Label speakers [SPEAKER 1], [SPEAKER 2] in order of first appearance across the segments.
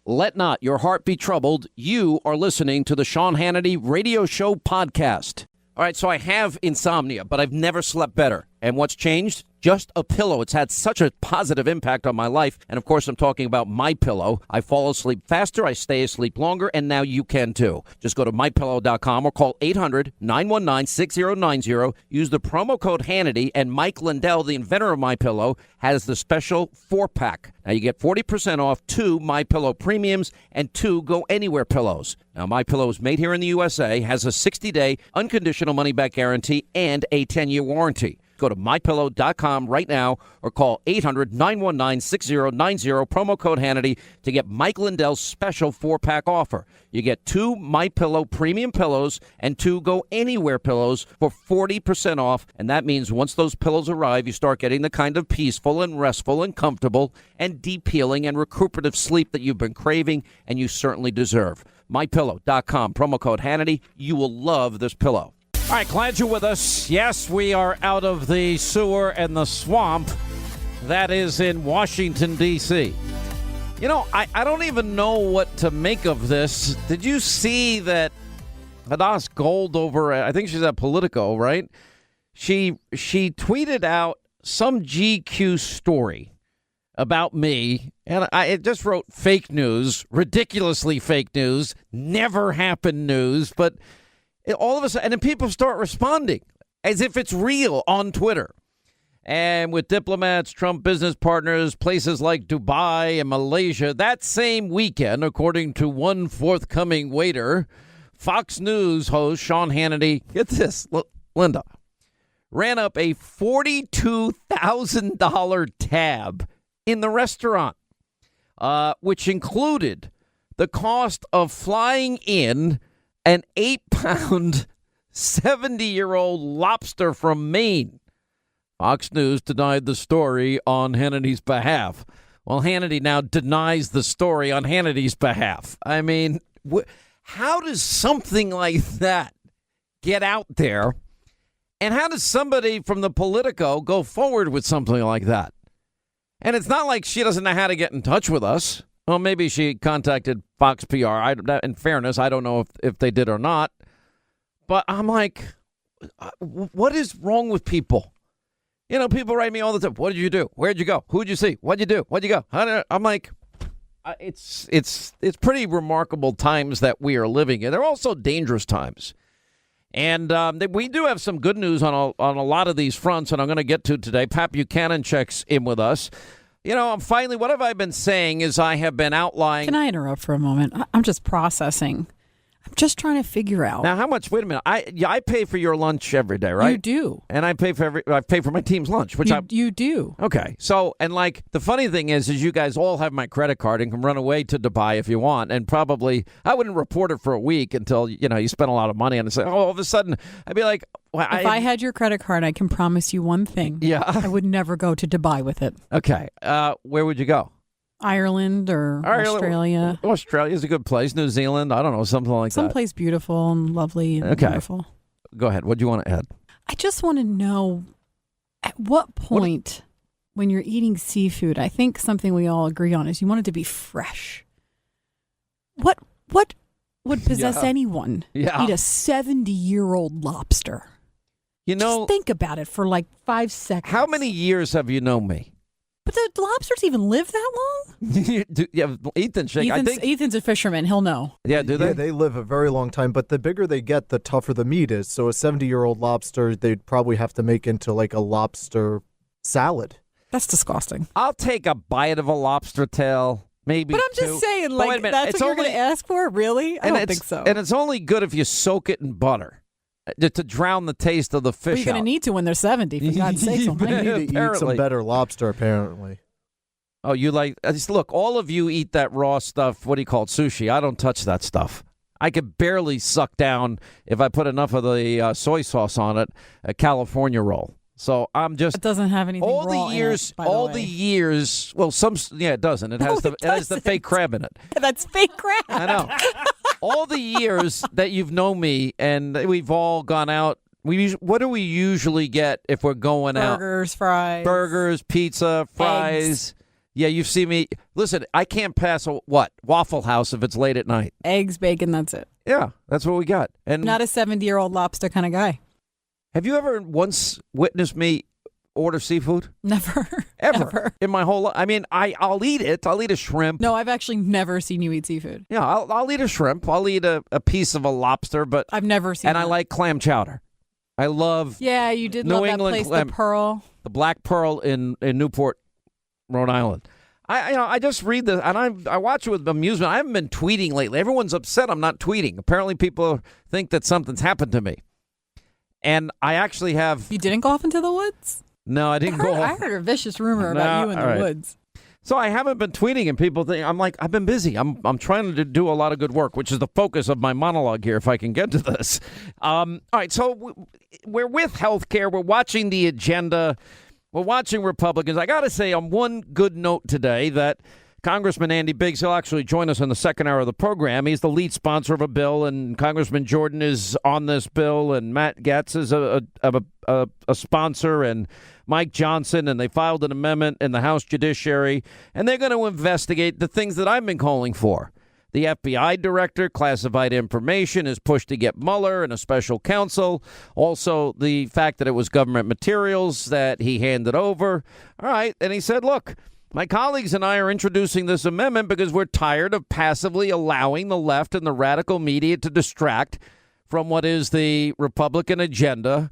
[SPEAKER 1] Let not your heart be troubled. You are listening to the Sean Hannity Radio Show podcast. All right, so I have insomnia, but I've never slept better. And what's changed? Just a pillow. It's had such a positive impact on my life. And of course, I'm talking about My Pillow. I fall asleep faster, I stay asleep longer, and now you can too. Just go to mypillow.com or call 800-919-6090. Use the promo code Hannity, and Mike Lindell, the inventor of My Pillow, has the special 4-pack. Now you get 40% off 2 My Pillow premiums and 2 Go Anywhere pillows. Now My Pillow is made here in the USA, has a 60-day unconditional money-back guarantee and a 10-year warranty. Go to mypillow.com right now or call 800-919-6090, promo code Hannity, to get Mike Lindell's special 4-pack offer. You get 2 My Pillow premium pillows and 2 Go Anywhere pillows for 40% off. And that means once those pillows arrive, you start getting the kind of peaceful and restful and comfortable and deep healing and recuperative sleep that you've been craving and you certainly deserve. mypillow.com, promo code Hannity. You will love this pillow. All right, glad you're with us. Yes, we are out of the sewer and the swamp that is in Washington, D.C. You know, I don't even know what to make of this. Did you see that Hadass Gold over, I think she's at Politico, right? She tweeted out some GQ story about me, and it just wrote fake news, ridiculously fake news, never happened news, but all of a sudden, and then people start responding as if it's real on Twitter. And with diplomats, Trump business partners, places like Dubai and Malaysia, that same weekend, according to one forthcoming waiter, Fox News host Sean Hannity, get this, Linda, ran up a $42,000 tab in the restaurant, which included the cost of flying in an 8-pound, 70-year-old lobster from Maine. Fox News denied the story on Hannity's behalf. Well, Hannity now denies the story on Hannity's behalf. I mean, how does something like that get out there? And how does somebody from the Politico go forward with something like that? And it's not like she doesn't know how to get in touch with us. Well, maybe she contacted Fox PR. In fairness, I don't know if they did or not. But I'm like, what is wrong with people? You know, people write me all the time. What did you do? Where'd you go? Who'd you see? What'd you do? Where'd you go? I'm like, it's pretty remarkable times that we are living in. They're also dangerous times. And we do have some good news on a lot of these fronts, and I'm going to get to today. Pat Buchanan checks in with us. You know, what have I been saying is I have been outlining.
[SPEAKER 2] Can I interrupt for a moment? I'm just processing. I'm just trying to figure out.
[SPEAKER 1] Now, how much? Wait a minute. I pay for your lunch every day, right?
[SPEAKER 2] You do.
[SPEAKER 1] And I pay for my team's lunch, which
[SPEAKER 2] you do.
[SPEAKER 1] Okay. So, and like the funny thing is you guys all have my credit card and can run away to Dubai if you want. And probably I wouldn't report it for a week until, you spend a lot of money on it. So, all of a sudden I'd be like, well,
[SPEAKER 2] if I had your credit card, I can promise you one thing.
[SPEAKER 1] Yeah.
[SPEAKER 2] I would never go to Dubai with it.
[SPEAKER 1] Okay. Where would you go?
[SPEAKER 2] Ireland or Australia.
[SPEAKER 1] Australia's a good place. New Zealand. I don't know, something like that.
[SPEAKER 2] Someplace beautiful and lovely and beautiful.
[SPEAKER 1] Go ahead. What do you want to add?
[SPEAKER 2] I just want to know, at what point when you're eating seafood, I think something we all agree on is you want it to be fresh. What would possess anyone eat a 70-year-old lobster? Just think about it for like 5 seconds.
[SPEAKER 1] How many years have you known me?
[SPEAKER 2] But the lobsters even live that long?
[SPEAKER 1] Yeah,
[SPEAKER 2] Ethan's a fisherman. He'll know.
[SPEAKER 1] Yeah, do they?
[SPEAKER 3] Yeah, they live a very long time, but the bigger they get, the tougher the meat is. So a 70-year-old lobster, they'd probably have to make into like a lobster salad.
[SPEAKER 2] That's disgusting.
[SPEAKER 1] I'll take a bite of a lobster tail, maybe.
[SPEAKER 2] But I'm just saying, like, that's what you're going to ask for? Really? I don't think so.
[SPEAKER 1] And it's only good if you soak it in butter. To drown the taste of the fish.
[SPEAKER 2] You're going to need to when they're 70, for God's sake.
[SPEAKER 3] You need to eat some better lobster, apparently.
[SPEAKER 1] Oh, you like... Look, all of you eat that raw stuff. What do you call it? Sushi. I don't touch that stuff. I could barely suck down, if I put enough of the soy sauce on it, a California roll. So I'm just...
[SPEAKER 2] It doesn't have anything raw in it, by the way.
[SPEAKER 1] the years... Well, it doesn't. It has the fake crab in it.
[SPEAKER 2] That's fake crab.
[SPEAKER 1] I know. All the years that you've known me, and we've all gone out, what do we usually get if we're going out?
[SPEAKER 2] Burgers, fries.
[SPEAKER 1] Burgers, pizza, fries.
[SPEAKER 2] Eggs.
[SPEAKER 1] Yeah, you've seen me. Listen, I can't pass a Waffle House if it's late at night.
[SPEAKER 2] Eggs, bacon, that's it.
[SPEAKER 1] Yeah, that's what we got. And
[SPEAKER 2] Not a 70-year-old lobster kind of guy.
[SPEAKER 1] have you ever once witnessed me order seafood?
[SPEAKER 2] Never.
[SPEAKER 1] Ever. In my whole life. I mean, I'll eat it. I'll eat a shrimp.
[SPEAKER 2] No, I've actually never seen you eat seafood.
[SPEAKER 1] Yeah, I'll eat a shrimp. I'll eat a piece of a lobster, but
[SPEAKER 2] I've never seen
[SPEAKER 1] and
[SPEAKER 2] that.
[SPEAKER 1] I like clam chowder. I love
[SPEAKER 2] Yeah, you did
[SPEAKER 1] New
[SPEAKER 2] love
[SPEAKER 1] England
[SPEAKER 2] that place,
[SPEAKER 1] clam.
[SPEAKER 2] the Pearl.
[SPEAKER 1] the Black Pearl in Newport, Rhode Island. I just read the and I watch it with amusement. I haven't been tweeting lately. Everyone's upset I'm not tweeting. Apparently, people think that something's happened to me, and I actually have.
[SPEAKER 2] You didn't go off into the woods?
[SPEAKER 1] No, I didn't go.
[SPEAKER 2] I heard a vicious rumor
[SPEAKER 1] No,
[SPEAKER 2] about you in
[SPEAKER 1] all
[SPEAKER 2] the
[SPEAKER 1] right.
[SPEAKER 2] woods.
[SPEAKER 1] So I haven't been tweeting, and people think I'm like I've been busy. I'm trying to do a lot of good work, which is the focus of my monologue here. If I can get to this, all right. So we're with healthcare. We're watching the agenda. We're watching Republicans. I got to say, on one good note today, that Congressman Andy Biggs, he'll actually join us in the second hour of the program. He's the lead sponsor of a bill, and Congressman Jordan is on this bill, and Matt Gaetz is a sponsor, and Mike Johnson, and they filed an amendment in the House Judiciary, and they're going to investigate the things that I've been calling for. The FBI director, classified information, is pushed to get Mueller and a special counsel. Also, the fact that it was government materials that he handed over. All right. And he said, look, my colleagues and I are introducing this amendment because we're tired of passively allowing the left and the radical media to distract from what is the Republican agenda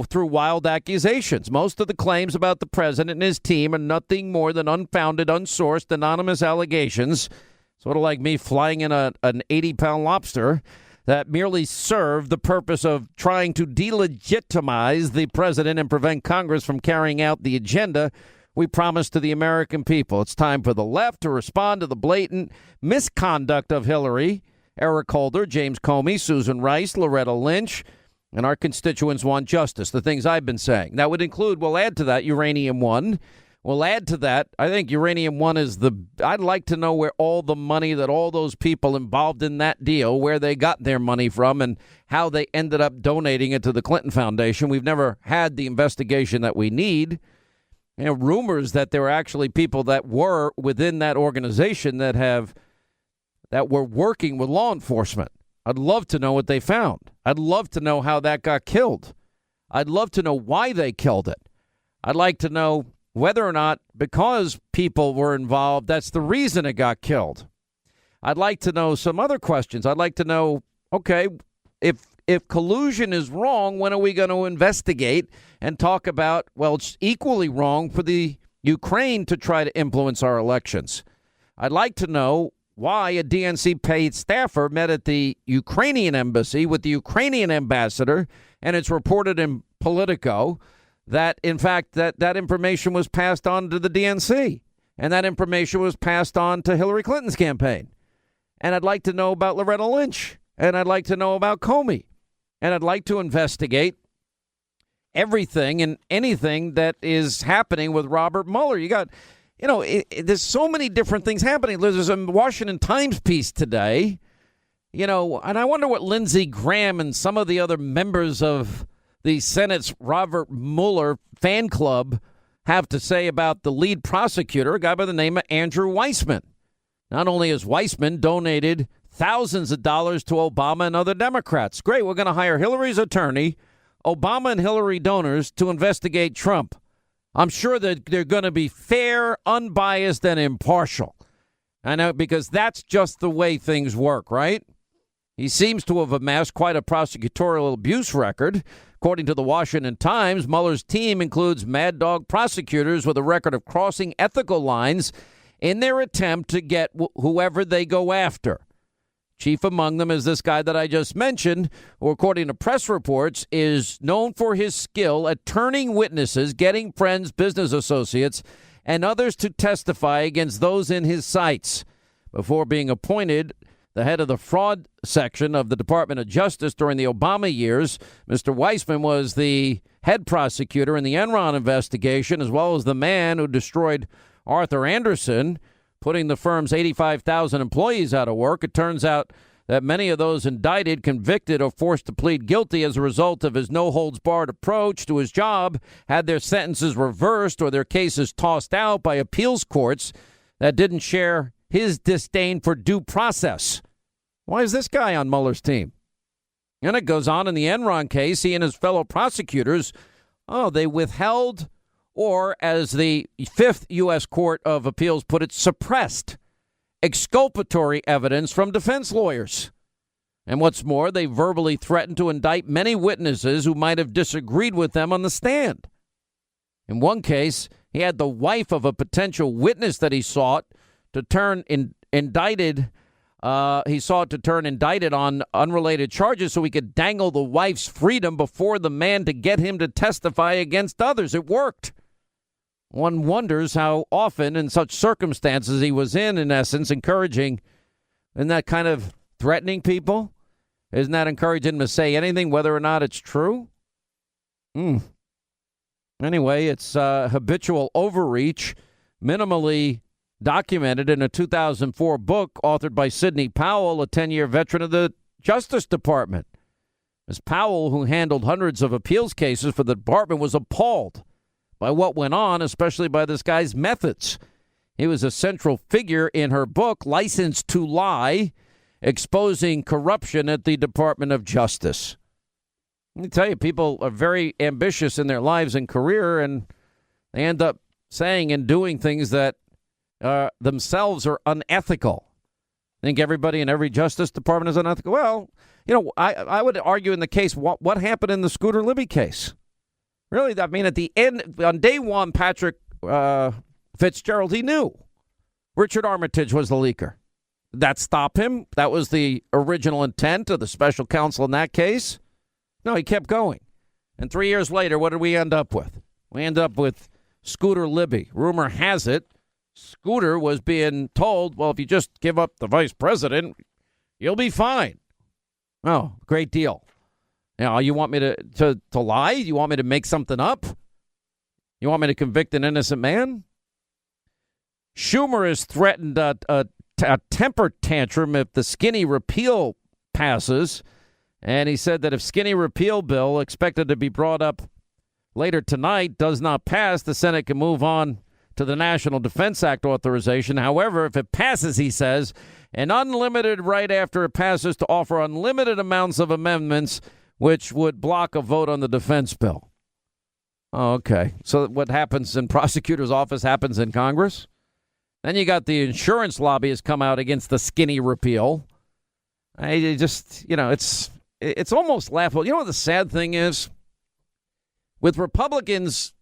[SPEAKER 1] through wild accusations. Most of the claims about the president and his team are nothing more than unfounded, unsourced, anonymous allegations, sort of like me flying in an 80-pound lobster, that merely serve the purpose of trying to delegitimize the president and prevent Congress from carrying out the agenda we promised to the American people. It's time for the left to respond to the blatant misconduct of Hillary, Eric Holder, James Comey, Susan Rice, Loretta Lynch, and our constituents want justice, the things I've been saying. That would include, we'll add to that, Uranium One. We'll add to that, I think Uranium One is I'd like to know where all the money that all those people involved in that deal, where they got their money from and how they ended up donating it to the Clinton Foundation. We've never had the investigation that we need. You know, rumors that there were actually people that were within that organization that were working with law enforcement. I'd love to know what they found. I'd love to know how that got killed. I'd love to know why they killed it. I'd like to know whether or not, because people were involved, that's the reason it got killed. I'd like to know some other questions. I'd like to know, okay, if collusion is wrong, when are we going to investigate and talk about, well, it's equally wrong for the Ukraine to try to influence our elections. I'd like to know why a DNC paid staffer met at the Ukrainian embassy with the Ukrainian ambassador, and it's reported in Politico that, in fact, that information was passed on to the DNC, and that information was passed on to Hillary Clinton's campaign. And I'd like to know about Loretta Lynch, and I'd like to know about Comey, and I'd like to investigate everything and anything that is happening with Robert Mueller. You got... You know, there's so many different things happening. There's a Washington Times piece today, you know, and I wonder what Lindsey Graham and some of the other members of the Senate's Robert Mueller fan club have to say about the lead prosecutor, a guy by the name of Andrew Weissman. Not only has Weissman donated thousands of dollars to Obama and other Democrats. Great, we're going to hire Hillary's attorney, Obama and Hillary donors, to investigate Trump. I'm sure that they're going to be fair, unbiased, and impartial. I know, because that's just the way things work, right? He seems to have amassed quite a prosecutorial abuse record. According to the Washington Times, Mueller's team includes mad dog prosecutors with a record of crossing ethical lines in their attempt to get whoever they go after. Chief among them is this guy that I just mentioned, who, according to press reports, is known for his skill at turning witnesses, getting friends, business associates, and others to testify against those in his sights. Before being appointed the head of the fraud section of the Department of Justice during the Obama years, Mr. Weissman was the head prosecutor in the Enron investigation, as well as the man who destroyed Arthur Andersen, putting the firm's 85,000 employees out of work. It turns out that many of those indicted, convicted, or forced to plead guilty as a result of his no-holds-barred approach to his job had their sentences reversed or their cases tossed out by appeals courts that didn't share his disdain for due process. Why is this guy on Mueller's team? And it goes on in the Enron case, he and his fellow prosecutors, they withheld, or as the Fifth U.S. Court of Appeals put it, suppressed exculpatory evidence from defense lawyers. And what's more, they verbally threatened to indict many witnesses who might have disagreed with them on the stand. In one case, he had the wife of a potential witness that he sought to turn indicted. He sought to turn indicted on unrelated charges so he could dangle the wife's freedom before the man to get him to testify against others. It worked. One wonders how often in such circumstances he was in essence, encouraging, and that kind of threatening people. Isn't that encouraging him to say anything, whether or not it's true? Anyway, it's habitual overreach, minimally documented in a 2004 book authored by Sidney Powell, a 10-year veteran of the Justice Department. Ms. Powell, who handled hundreds of appeals cases for the department, was appalled by what went on, especially by this guy's methods. He was a central figure in her book, License to Lie, exposing corruption at the Department of Justice. Let me tell you, people are very ambitious in their lives and career, and they end up saying and doing things that themselves are unethical. Think everybody in every Justice Department is unethical? Well, I would argue in the case, what happened in the Scooter Libby case? Really, I mean, at the end, on day one, Patrick Fitzgerald, he knew Richard Armitage was the leaker. Did that stop him? That was the original intent of the special counsel in that case. No, he kept going. And 3 years later, what did we end up with? We end up with Scooter Libby. Rumor has it, Scooter was being told, well, if you just give up the vice president, you'll be fine. Oh, great deal. Now, you want me to lie? You want me to make something up? You want me to convict an innocent man? Schumer has threatened a temper tantrum if the skinny repeal passes. And he said that if skinny repeal bill expected to be brought up later tonight does not pass, the Senate can move on to the National Defense Act authorization. However, if it passes, he says, an unlimited right after it passes to offer unlimited amounts of amendments, which would block a vote on the defense bill. Oh, okay. So what happens in prosecutor's office happens in Congress? Then you got the insurance lobbyists come out against the skinny repeal. It's almost laughable. You know what the sad thing is? With Republicans,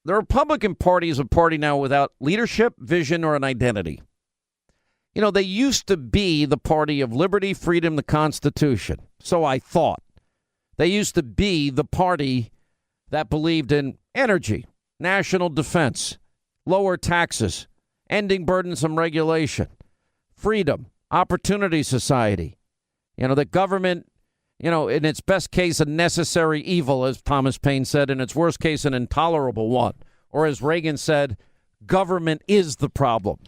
[SPEAKER 1] the Republican Party is a party now without leadership, vision, or an identity. You know, they used to be the party of liberty, freedom, the Constitution. So I thought. They used to be the party that believed in energy, national defense, lower taxes, ending burdensome regulation, freedom, opportunity society. The government, in its best case, a necessary evil, as Thomas Paine said, in its worst case, an intolerable one. Or as Reagan said, government is the problem.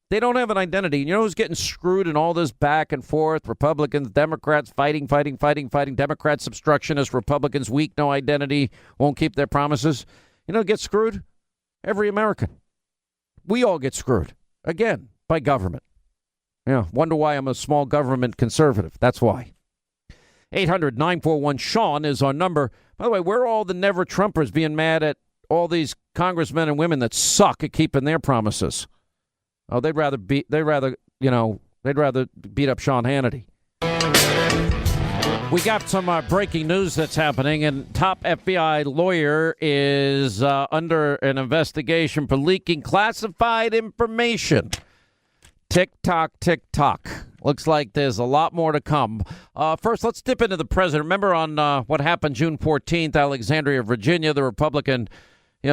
[SPEAKER 1] They don't have an identity. You know who's getting screwed in all this back and forth? Republicans, Democrats fighting. Democrats obstructionists, Republicans weak, no identity, won't keep their promises. Get screwed? Every American. We all get screwed, again, by government. Wonder why I'm a small government conservative. That's why. 800-941-SEAN is our number. By the way, where are all the never Trumpers being mad at all these congressmen and women that suck at keeping their promises? Oh, they'd rather beat up Sean Hannity. We got some breaking news that's happening, and top FBI lawyer is under an investigation for leaking classified information. Tick-tock, tick-tock. Looks like there's a lot more to come. First, let's dip into the president. Remember on what happened June 14th, Alexandria, Virginia, the Republican,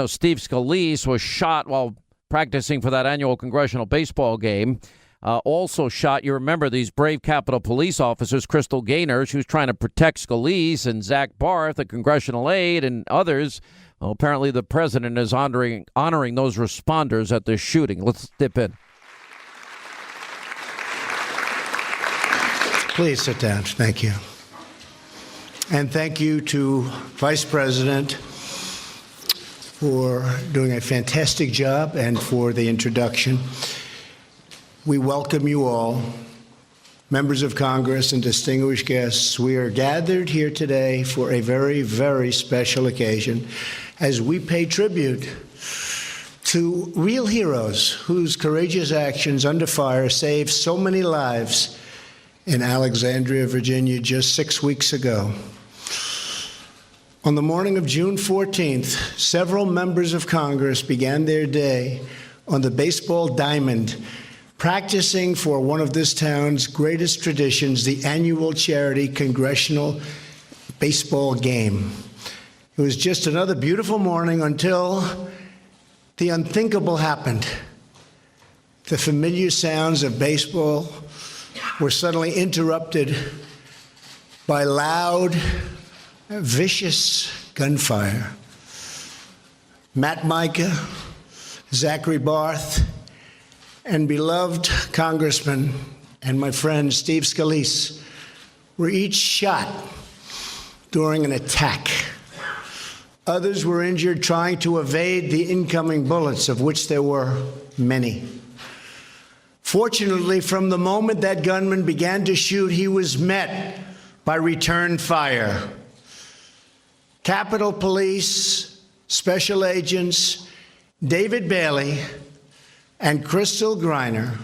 [SPEAKER 1] Steve Scalise was shot while practicing for that annual congressional baseball game. Also shot, you remember, these brave Capitol Police officers, Crystal Gaynor, she was trying to protect Scalise, and Zach Barth, a congressional aide, and others. Well, apparently the president is honoring those responders at this shooting. Let's dip in.
[SPEAKER 4] Please sit down. Thank you. And thank you to Vice President for doing a fantastic job and for the introduction. We welcome you all, members of Congress and distinguished guests. We are gathered here today for a very, very special occasion as we pay tribute to real heroes whose courageous actions under fire saved so many lives in Alexandria, Virginia, just 6 weeks ago. On the morning of June 14th, several members of Congress began their day on the baseball diamond, practicing for one of this town's greatest traditions, the annual charity congressional baseball game. It was just another beautiful morning until the unthinkable happened. The familiar sounds of baseball were suddenly interrupted by loud, vicious gunfire. Matt Micah, Zachary Barth, and beloved Congressman and my friend Steve Scalise were each shot during an attack. Others were injured trying to evade the incoming bullets, of which there were many. Fortunately, from the moment that gunman began to shoot, he was met by return fire. Capitol Police Special Agents David Bailey and Crystal Griner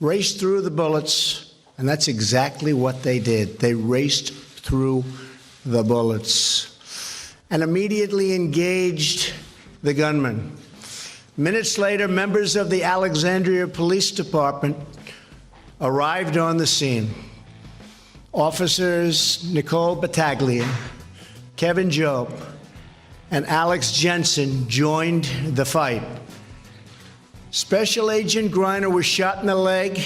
[SPEAKER 4] raced through the bullets, and that's exactly what they did. They raced through the bullets and immediately engaged the gunman. Minutes later, members of the Alexandria Police Department arrived on the scene. Officers Nicole Battaglia, Kevin Job, and Alex Jensen joined the fight. Special Agent Griner was shot in the leg.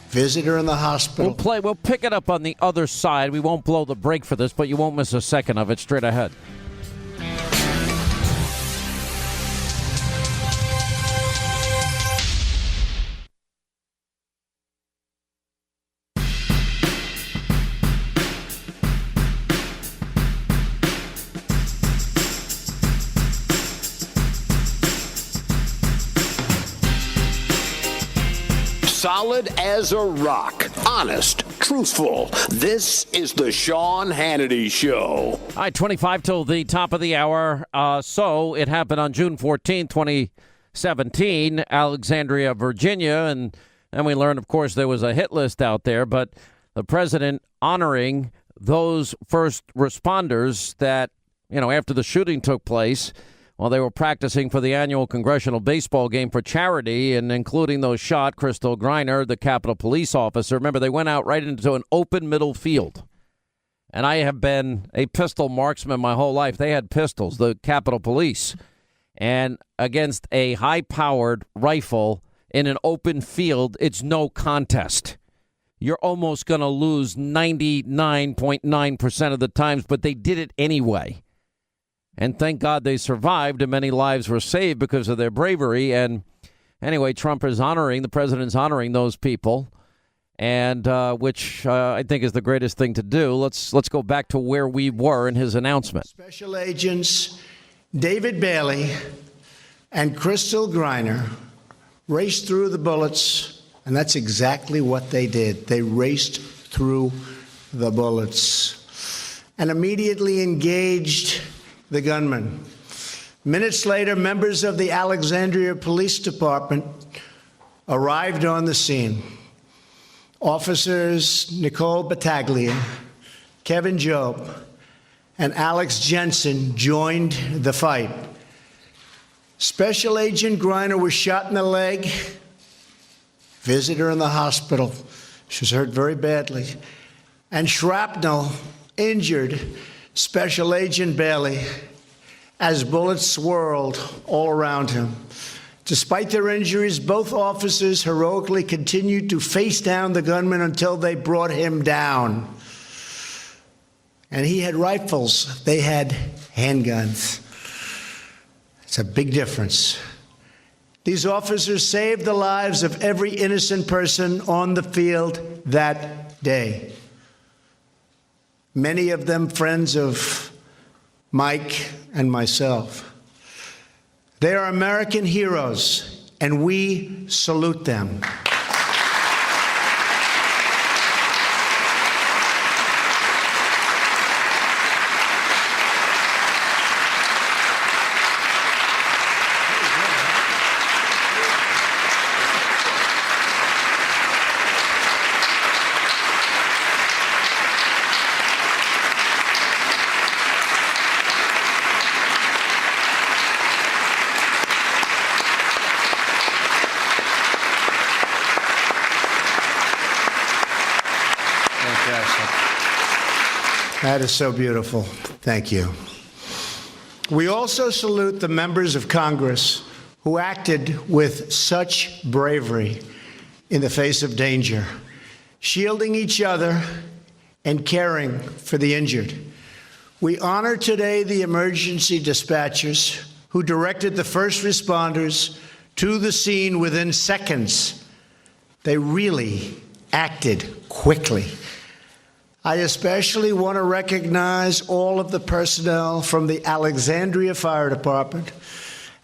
[SPEAKER 4] Visitor in the hospital.
[SPEAKER 1] We'll pick it up on the other side. We won't blow the break for this, but you won't miss a second of it. Straight ahead.
[SPEAKER 5] Solid as a rock. Honest. Truthful. This is the Sean Hannity Show.
[SPEAKER 1] All right, 25 till the top of the hour. So it happened on June 14, 2017, Alexandria, Virginia. And we learned, of course, there was a hit list out there. But the president honoring those first responders that, after the shooting took place, while they were practicing for the annual congressional baseball game for charity, and including those shot, Crystal Griner, the Capitol Police officer. Remember, they went out right into an open middle field. And I have been a pistol marksman my whole life. They had pistols, the Capitol Police. And against a high-powered rifle in an open field, it's no contest. You're almost going to lose 99.9% of the times, but they did it anyway. And thank God they survived, and many lives were saved because of their bravery. And anyway, the president's honoring those people, and which I think is the greatest thing to do. Let's go back to where we were in his announcement.
[SPEAKER 4] Special Agents David Bailey and Crystal Griner raced through the bullets, and that's exactly what they did. They raced through the bullets and immediately engaged the gunman. Minutes later, members of the Alexandria Police Department arrived on the scene. Officers Nicole Battaglia, Kevin Job, and Alex Jensen joined the fight. Special Agent Griner was shot in the leg. Visitor in the hospital. She was hurt very badly. And shrapnel injured Special Agent Bailey as bullets swirled all around him. Despite their injuries, both officers heroically continued to face down the gunman until they brought him down. And he had rifles. They had handguns. It's a big difference. These officers saved the lives of every innocent person on the field that day. Many of them friends of Mike and myself. They are American heroes, and we salute them. That is so beautiful. Thank you. We also salute the members of Congress who acted with such bravery in the face of danger, shielding each other and caring for the injured. We honor today the emergency dispatchers who directed the first responders to the scene within seconds. They really acted quickly. I especially want to recognize all of the personnel from the Alexandria Fire Department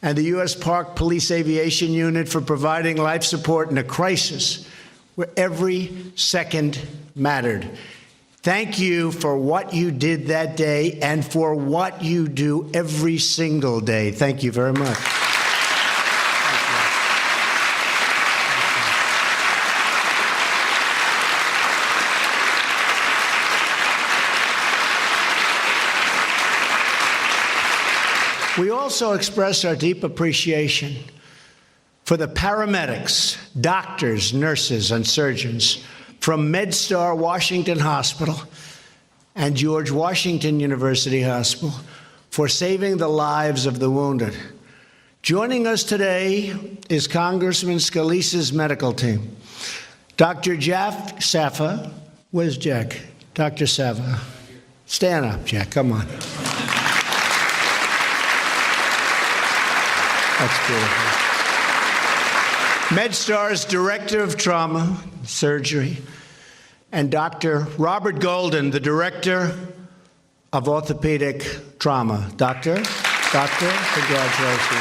[SPEAKER 4] and the U.S. Park Police Aviation Unit for providing life support in a crisis where every second mattered. Thank you for what you did that day and for what you do every single day. Thank you very much. We also express our deep appreciation for the paramedics, doctors, nurses, and surgeons from MedStar Washington Hospital and George Washington University Hospital for saving the lives of the wounded. Joining us today is Congressman Scalise's medical team. Dr. Jack Safa, where's Jack? Dr. Safa, stand up, Jack, come on. That's beautiful. MedStar's Director of Trauma Surgery, and Dr. Robert Golden, the Director of Orthopedic Trauma. Doctor, congratulations.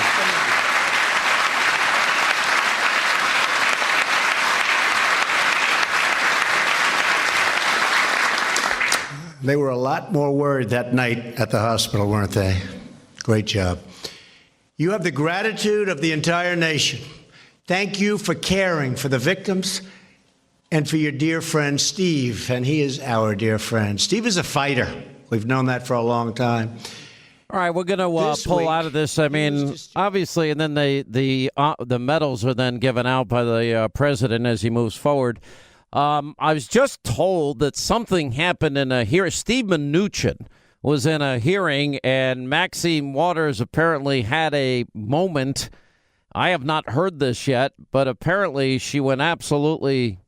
[SPEAKER 4] They were a lot more worried that night at the hospital, weren't they? Great job. You have the gratitude of the entire nation. Thank you for caring for the victims and for your dear friend, Steve. And he is our dear friend. Steve is a fighter. We've known that for a long time.
[SPEAKER 1] All right, we're going to pull out of this. I mean, obviously, and then the medals are then given out by the president as he moves forward. I was just told that something happened in a hearing. Steve Mnuchin was in a hearing, and Maxine Waters apparently had a moment. I have not heard this yet, but apparently she went absolutely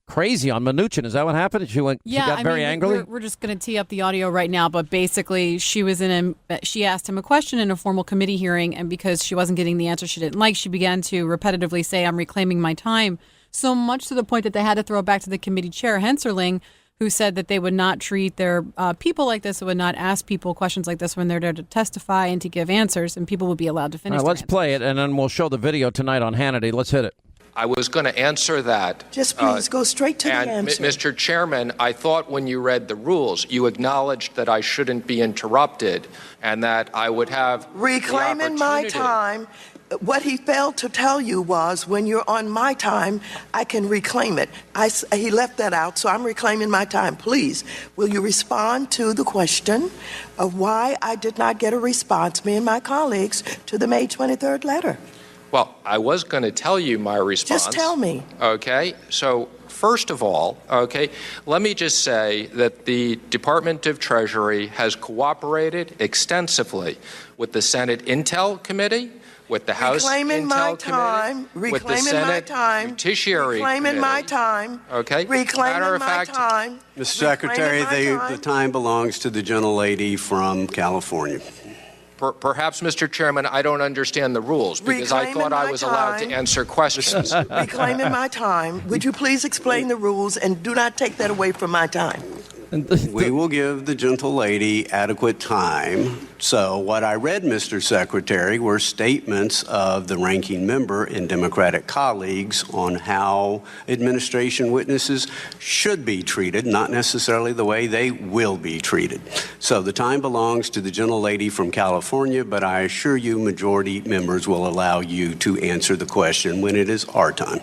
[SPEAKER 1] crazy on Mnuchin. Is that what happened? She got very angry?
[SPEAKER 2] We're just going to tee up the audio right now, but basically she asked him a question in a formal committee hearing, and because she wasn't getting the answer she didn't like, she began to repetitively say, "I'm reclaiming my time," so much to the point that they had to throw it back to the committee chair, Henserling, who said that they would not treat their people like this, would not ask people questions like this when they're there to testify and to give answers, and people would be allowed to finish.
[SPEAKER 1] All right, let's play it, and then we'll show the video tonight on Hannity. Let's hit it.
[SPEAKER 6] I was going to answer that.
[SPEAKER 7] Just please go straight to the answer.
[SPEAKER 6] Mr. Chairman, I thought when you read the rules, you acknowledged that I shouldn't be interrupted and that I would have
[SPEAKER 7] reclaiming my time. What he failed to tell you was when you're on my time, I can reclaim it. He left that out, so I'm reclaiming my time. Please, will you respond to the question of why I did not get a response, me and my colleagues, to the May 23rd letter?
[SPEAKER 6] Well, I was going to tell you my response.
[SPEAKER 7] Just tell me.
[SPEAKER 6] Okay, so first of all, let me just say that the Department of Treasury has cooperated extensively with the Senate Intel Committee, with the House Intel Committee, with the Senate Judiciary Committee.
[SPEAKER 7] Reclaiming my time.
[SPEAKER 6] Okay.
[SPEAKER 7] Reclaiming my time.
[SPEAKER 8] Mr. Secretary, the time belongs to the gentlelady from California.
[SPEAKER 6] Perhaps, Mr. Chairman, I don't understand the rules because I thought I was allowed to answer questions.
[SPEAKER 7] Reclaiming my time. Would you please explain the rules and do not take that away from my time?
[SPEAKER 8] We will give the gentle lady adequate time. So what I read, Mr. Secretary, were statements of the ranking member and Democratic colleagues on how administration witnesses should be treated, not necessarily the way they will be treated. So the time belongs to the gentle lady from California, but I assure you majority members will allow you to answer the question when it is our time.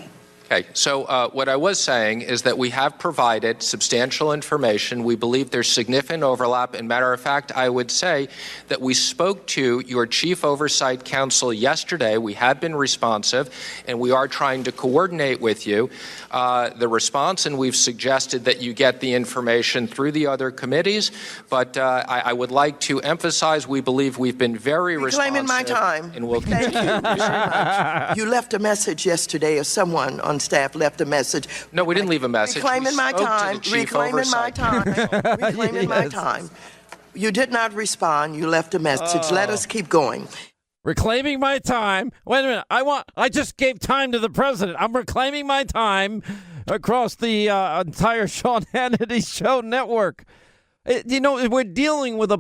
[SPEAKER 6] Okay, so what I was saying is that we have provided substantial information. We believe there's significant overlap. And matter of fact, I would say that we spoke to your Chief Oversight Counsel yesterday. We have been responsive, and we are trying to coordinate with you the response, and we've suggested that you get the information through the other committees. But I would like to emphasize we believe we've been very responsive.
[SPEAKER 7] Reclaiming my time.
[SPEAKER 6] And we'll
[SPEAKER 7] Thank you very much. You left a message yesterday, or someone on staff left a message.
[SPEAKER 6] No, we didn't leave a message.
[SPEAKER 7] Reclaiming
[SPEAKER 6] We
[SPEAKER 7] my
[SPEAKER 6] spoke to the
[SPEAKER 7] time.
[SPEAKER 6] Chief
[SPEAKER 7] Reclaiming my
[SPEAKER 6] Oversight
[SPEAKER 7] time. Reclaiming my time. You did not respond. You left a message. Let us keep going.
[SPEAKER 1] Reclaiming my time. Wait a minute. I just gave time to the president. I'm reclaiming my time across the entire Sean Hannity show network. You know, we're dealing with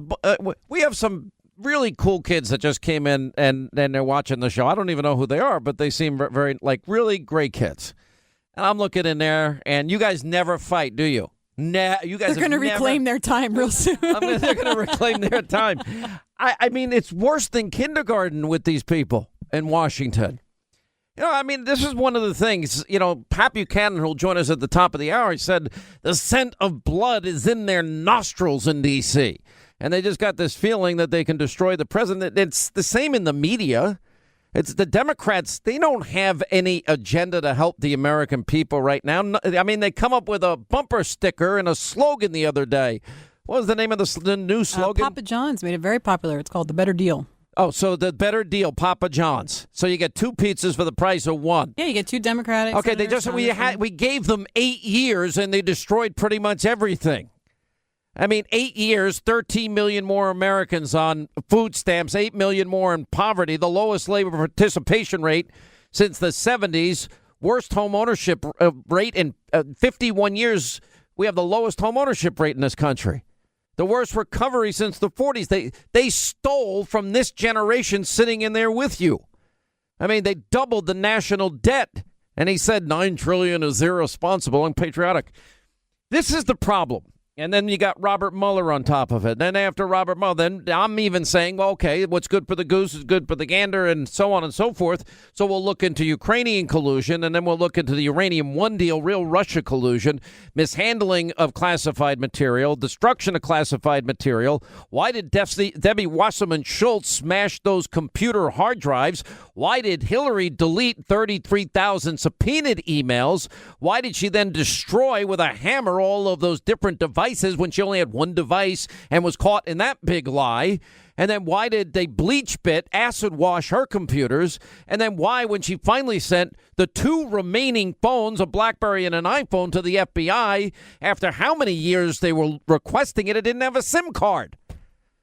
[SPEAKER 1] we have some really cool kids that just came in and they're watching the show. I don't even know who they are, but they seem very like really great kids. And I'm looking in there, and you guys never fight, do you? Nah, you guys.
[SPEAKER 2] They're going to reclaim their time real soon.
[SPEAKER 1] They're going to reclaim their time. I mean, it's worse than kindergarten with these people in Washington. You know, I mean, this is one of the things, you know, Pat Buchanan, who'll join us at the top of the hour, he said the scent of blood is in their nostrils in D.C., and they just got this feeling that they can destroy the president. It's the same in the media. It's the Democrats. They don't have any agenda to help the American people right now. I mean, they come up with a bumper sticker and a slogan the other day. What was the name of the new slogan?
[SPEAKER 2] Papa John's made it very popular. It's called The Better Deal.
[SPEAKER 1] Oh, so the better deal, Papa John's. So you get 2 pizzas for the price of 1.
[SPEAKER 2] Yeah, you get 2 Democratic.
[SPEAKER 1] Okay, we gave them 8 years and they destroyed pretty much everything. I mean, 8 years, 13 million more Americans on food stamps, 8 million more in poverty, the lowest labor participation rate since the 70s, worst home ownership rate in 51 years. We have the lowest home ownership rate in this country. The worst recovery since the 40s. They stole from this generation sitting in there with you. I mean, they doubled the national debt. And he said $9 trillion is irresponsible and patriotic. This is the problem. And then you got Robert Mueller on top of it. Then after Robert Mueller, then I'm even saying, well, okay, what's good for the goose is good for the gander and so on and so forth. So we'll look into Ukrainian collusion, and then we'll look into the Uranium One deal, real Russia collusion, mishandling of classified material, destruction of classified material. Why did Debbie Wasserman Schultz smash those computer hard drives? Why did Hillary delete 33,000 subpoenaed emails? Why did she then destroy with a hammer all of those different devices when she only had one device and was caught in that big lie? And then why did they acid wash her computers? And then why, when she finally sent the 2 remaining phones, a BlackBerry and an iPhone, to the FBI, after how many years they were requesting it didn't have a SIM card?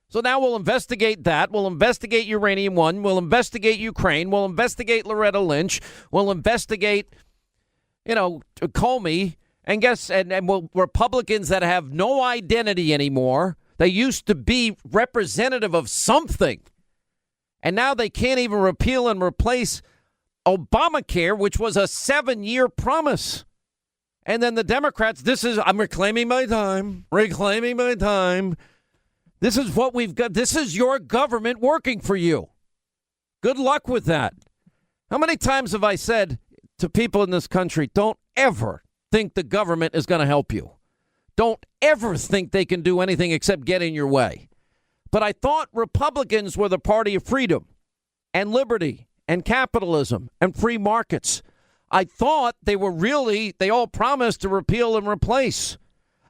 [SPEAKER 1] So now we'll investigate that. We'll investigate Uranium One. We'll investigate Ukraine. We'll investigate Loretta Lynch. We'll investigate, Comey. And Republicans that have no identity anymore. They used to be representative of something. And now they can't even repeal and replace Obamacare, which was a 7-year promise. And then the Democrats, I'm reclaiming my time, reclaiming my time. This is what we've got. This is your government working for you. Good luck with that. How many times have I said to people in this country, don't ever think the government is going to help you. Don't ever think they can do anything except get in your way. But I thought Republicans were the party of freedom and liberty and capitalism and free markets. I thought they all promised to repeal and replace.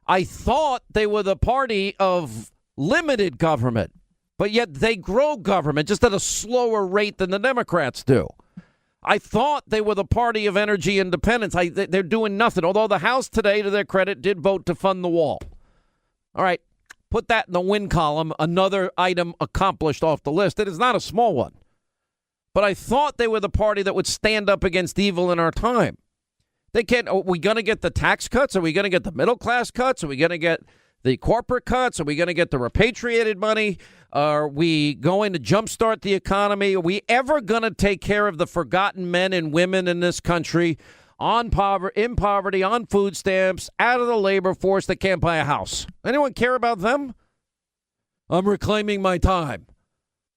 [SPEAKER 1] I thought they were the party of limited government, but yet they grow government just at a slower rate than the Democrats do. I thought they were the party of energy independence. They're doing nothing, although the House today, to their credit, did vote to fund the wall. All right, Put that in the win column, another item accomplished off the list. It is not a small one. But I thought they were the party that would stand up against evil in our time. They can't. Are we going to get the tax cuts? Are we going to get the middle class cuts? Are we going to get the corporate cuts? Are we going to get the repatriated money? Are we going to jumpstart the economy? Are we ever going to take care of the forgotten men and women in this country in poverty, on food stamps, out of the labor force that can't buy a house? Anyone care about them? I'm reclaiming my time.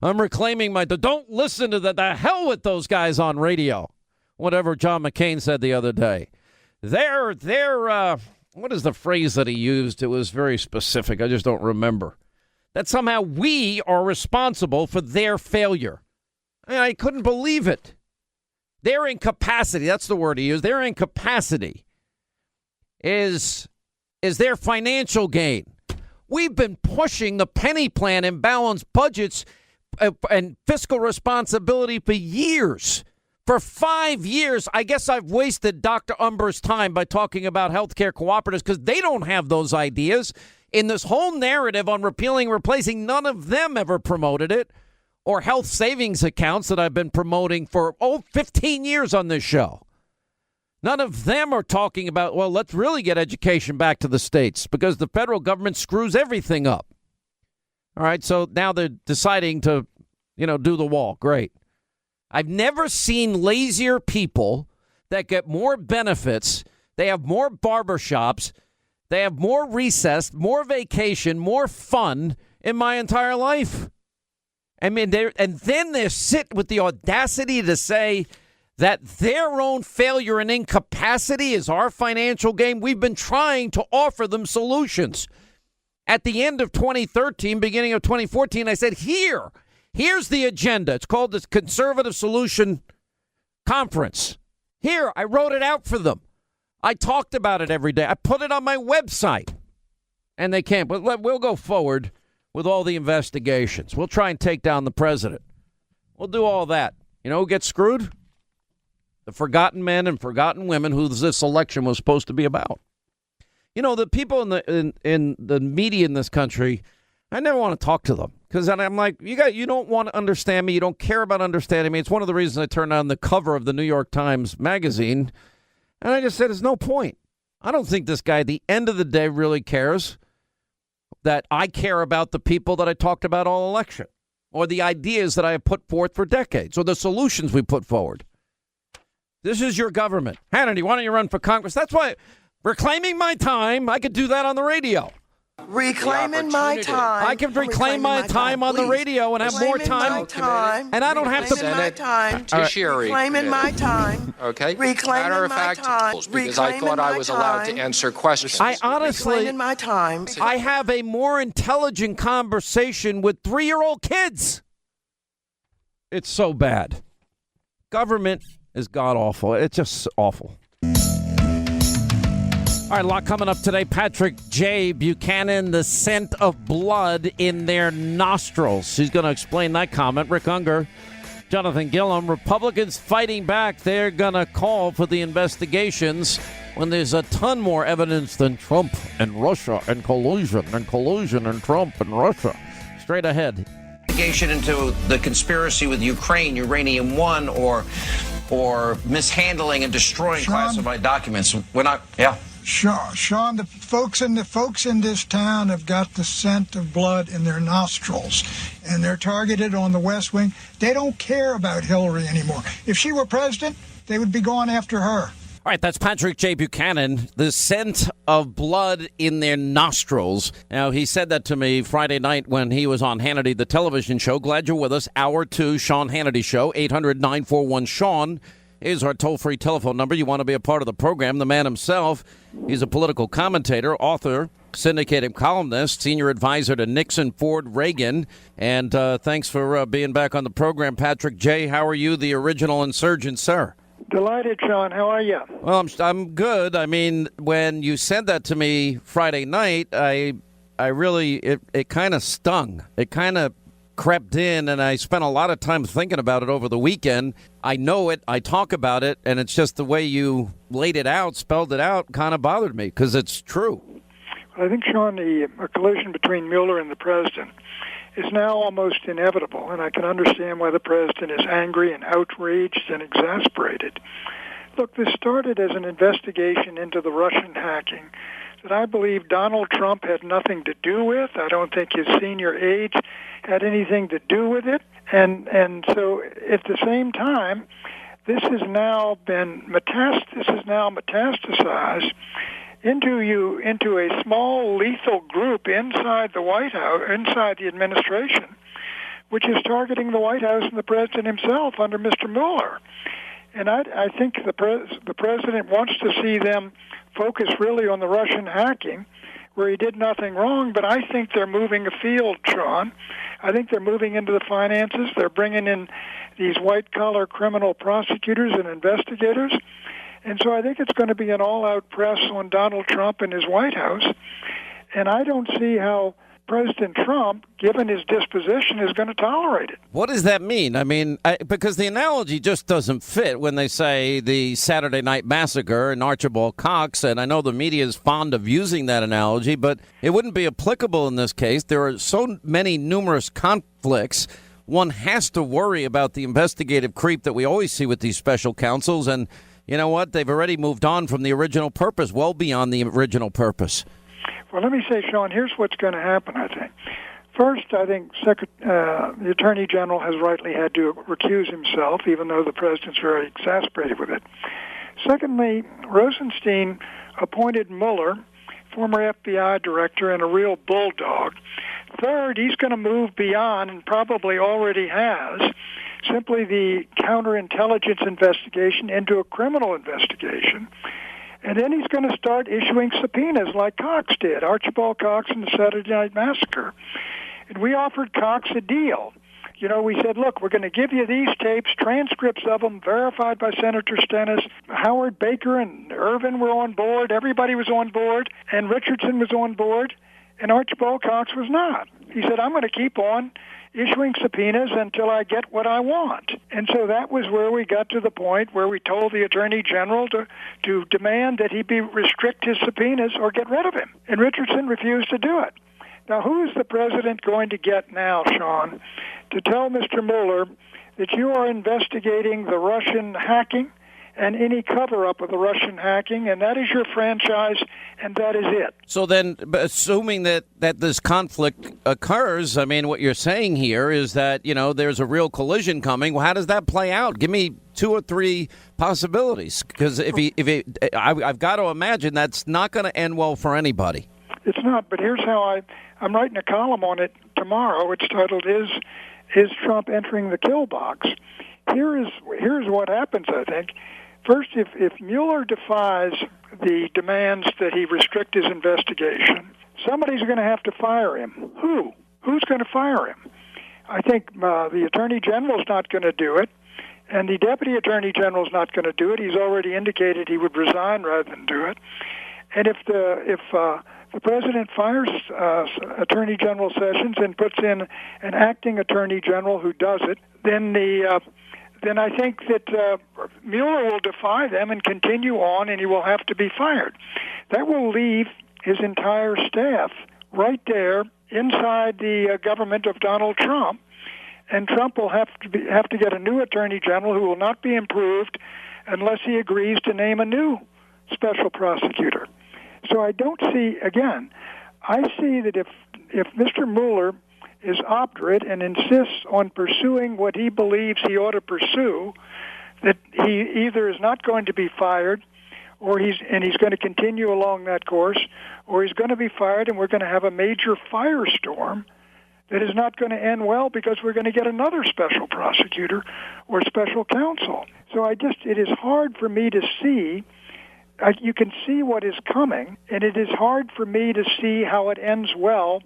[SPEAKER 1] Don't listen to the hell with those guys on radio. Whatever John McCain said the other day. They're what is the phrase that he used? It was very specific. I just don't remember. That somehow we are responsible for their failure. I couldn't believe it. Their incapacity, that's the word he used, their incapacity is their financial gain. We've been pushing the penny plan and balanced budgets and fiscal responsibility for years. For 5 years, I guess I've wasted Dr. Umber's time by talking about healthcare cooperatives because they don't have those ideas. In this whole narrative on repealing and replacing, none of them ever promoted it. Or health savings accounts that I've been promoting for 15 years on this show. None of them are talking about, well, let's really get education back to the states because the federal government screws everything up. All right, so now they're deciding to, do the wall. Great. I've never seen lazier people that get more benefits. They have more barbershops. They have more recess, more vacation, more fun in my entire life. I mean, then they sit with the audacity to say that their own failure and incapacity is our financial gain. We've been trying to offer them solutions. At the end of 2013, beginning of 2014, I said, here's the agenda. It's called the Conservative Solution Conference. Here, I wrote it out for them. I talked about it every day. I put it on my website. And they can't. But we'll go forward with all the investigations. We'll try and take down the president. We'll do all that. You know who gets screwed? The forgotten men and forgotten women who this election was supposed to be about. The people in the media in this country, I never want to talk to them because I'm like, you don't want to understand me. You don't care about understanding me. It's one of the reasons I turned on the cover of the New York Times magazine. And I just said, there's no point. I don't think this guy at the end of the day really cares that I care about the people that I talked about all election or the ideas that I have put forth for decades or the solutions we put forward. This is your government. Hannity, why don't you run for Congress? That's why reclaiming my time, I could do that on the radio.
[SPEAKER 7] Reclaiming my time.
[SPEAKER 1] I can reclaim my time on the radio and have more time. And I don't have to.
[SPEAKER 7] Reclaiming my time.
[SPEAKER 6] Reclaiming
[SPEAKER 7] my time.
[SPEAKER 6] Okay.
[SPEAKER 7] Reclaiming
[SPEAKER 6] Matter of
[SPEAKER 7] my
[SPEAKER 6] fact,
[SPEAKER 7] time.
[SPEAKER 6] because I thought I was allowed to answer questions.
[SPEAKER 1] I honestly,
[SPEAKER 7] Reclaiming my time.
[SPEAKER 1] I have a more intelligent conversation with 3-year-old kids. It's so bad. Government is god awful. It's just awful. All right, a lot coming up today. Patrick J. Buchanan, the scent of blood in their nostrils. He's going to explain that comment. Rick Unger, Jonathan Gillum, Republicans fighting back. They're going to call for the investigations when there's a ton more evidence than Trump and Russia and collusion and Trump and Russia. Straight ahead.
[SPEAKER 9] Investigation into the conspiracy with Ukraine, Uranium One, or mishandling and destroying classified documents. We're not, yeah.
[SPEAKER 10] Sean, the folks in this town have got the scent of blood in their nostrils, and they're targeted on the West Wing. They don't care about Hillary anymore. If she were president, they would be going after her.
[SPEAKER 1] All right, that's Patrick J. Buchanan, the scent of blood in their nostrils. Now, he said that to me Friday night when he was on Hannity, the television show. Glad you're with us. Hour 2, Sean Hannity Show, 800-941-SEAN is our toll-free telephone number. You want to be a part of the program. The man himself, he's a political commentator, author, syndicated columnist, senior advisor to Nixon, Ford, Reagan. And thanks for being back on the program, Patrick J. How are you, the original insurgent, sir?
[SPEAKER 11] Delighted, Sean. How are you?
[SPEAKER 1] Well, I'm good. I mean, when you said that to me Friday night, I really, it kind of stung. It kind of crept in, and I spent a lot of time thinking about it over the weekend. I know it. I talk about it, and it's just the way you laid it out, spelled it out, kind of bothered me because it's true.
[SPEAKER 11] I think, Sean, the collision between Mueller and the president is now almost inevitable, and I can understand why the president is angry and outraged and exasperated. Look, this started as an investigation into the Russian hacking that I believe Donald Trump had nothing to do with. I don't think his senior aides had anything to do with it. And so at the same time, this has now metastasized into a small lethal group inside the White House, inside the administration, which is targeting the White House and the president himself under Mr. Mueller. And I think the president wants to see them focus really on the Russian hacking, where he did nothing wrong, but I think they're moving afield, Sean. I think they're moving into the finances. They're bringing in these white-collar criminal prosecutors and investigators. And so I think it's going to be an all-out press on Donald Trump and his White House. And I don't see how President Trump, given his disposition, is going to tolerate it.
[SPEAKER 1] What does that mean? I mean, because the analogy just doesn't fit when they say the Saturday Night Massacre and Archibald Cox, and I know the media is fond of using that analogy, but it wouldn't be applicable in this case. There are so many numerous conflicts. One has to worry about the investigative creep that we always see with these special counsels, and you know what? They've already moved on from the original purpose, well beyond the original purpose.
[SPEAKER 11] Well, let me say, Sean, here's what's going to happen, I think. First, I think the Attorney General has rightly had to recuse himself, even though the president's very exasperated with it. Secondly, Rosenstein appointed Mueller, former FBI director and a real bulldog. Third, he's going to move beyond, and probably already has, simply the counterintelligence investigation into a criminal investigation. And then he's going to start issuing subpoenas like Cox did, Archibald Cox and the Saturday Night Massacre. And we offered Cox a deal. You know, we said, look, we're going to give you these tapes, transcripts of them, verified by Senator Stennis. Howard Baker and Irvin were on board. Everybody was on board. And Richardson was on board. And Archibald Cox was not. He said, I'm going to keep on issuing subpoenas until I get what I want. And so that was where we got to the point where we told the Attorney General to demand that he restrict his subpoenas or get rid of him. And Richardson refused to do it. Now, who is the president going to get now, Sean, to tell Mr. Mueller that you are investigating the Russian hacking and any cover-up of the Russian hacking, and that is your franchise, and that is it.
[SPEAKER 1] So then, assuming that this conflict occurs, I mean, what you're saying here is that, you know, there's a real collision coming. Well, how does that play out? Give me 2 or 3 possibilities, because I've got to imagine that's not going to end well for anybody.
[SPEAKER 11] It's not, but here's how I'm writing a column on it tomorrow. It's titled, Is Trump Entering the Kill Box? Here's what happens, I think. First, if Mueller defies the demands that he restrict his investigation, somebody's going to have to fire him. Who? Who's going to fire him? I think the Attorney General's not going to do it, and the Deputy Attorney General's not going to do it. He's already indicated he would resign rather than do it. And if the president fires Attorney General Sessions and puts in an acting Attorney General who does it, then I think that Mueller will defy them and continue on, and he will have to be fired. That will leave his entire staff right there inside the government of Donald Trump, and Trump will have to get a new Attorney General who will not be improved unless he agrees to name a new special prosecutor. So I don't see, again, I see that if Mr. Mueller is obdurate and insists on pursuing what he believes he ought to pursue, that he either is not going to be fired, or he's going to continue along that course, or he's going to be fired and we're going to have a major firestorm that is not going to end well because we're going to get another special prosecutor or special counsel. So it is hard for me to see. You can see what is coming, and it is hard for me to see how it ends well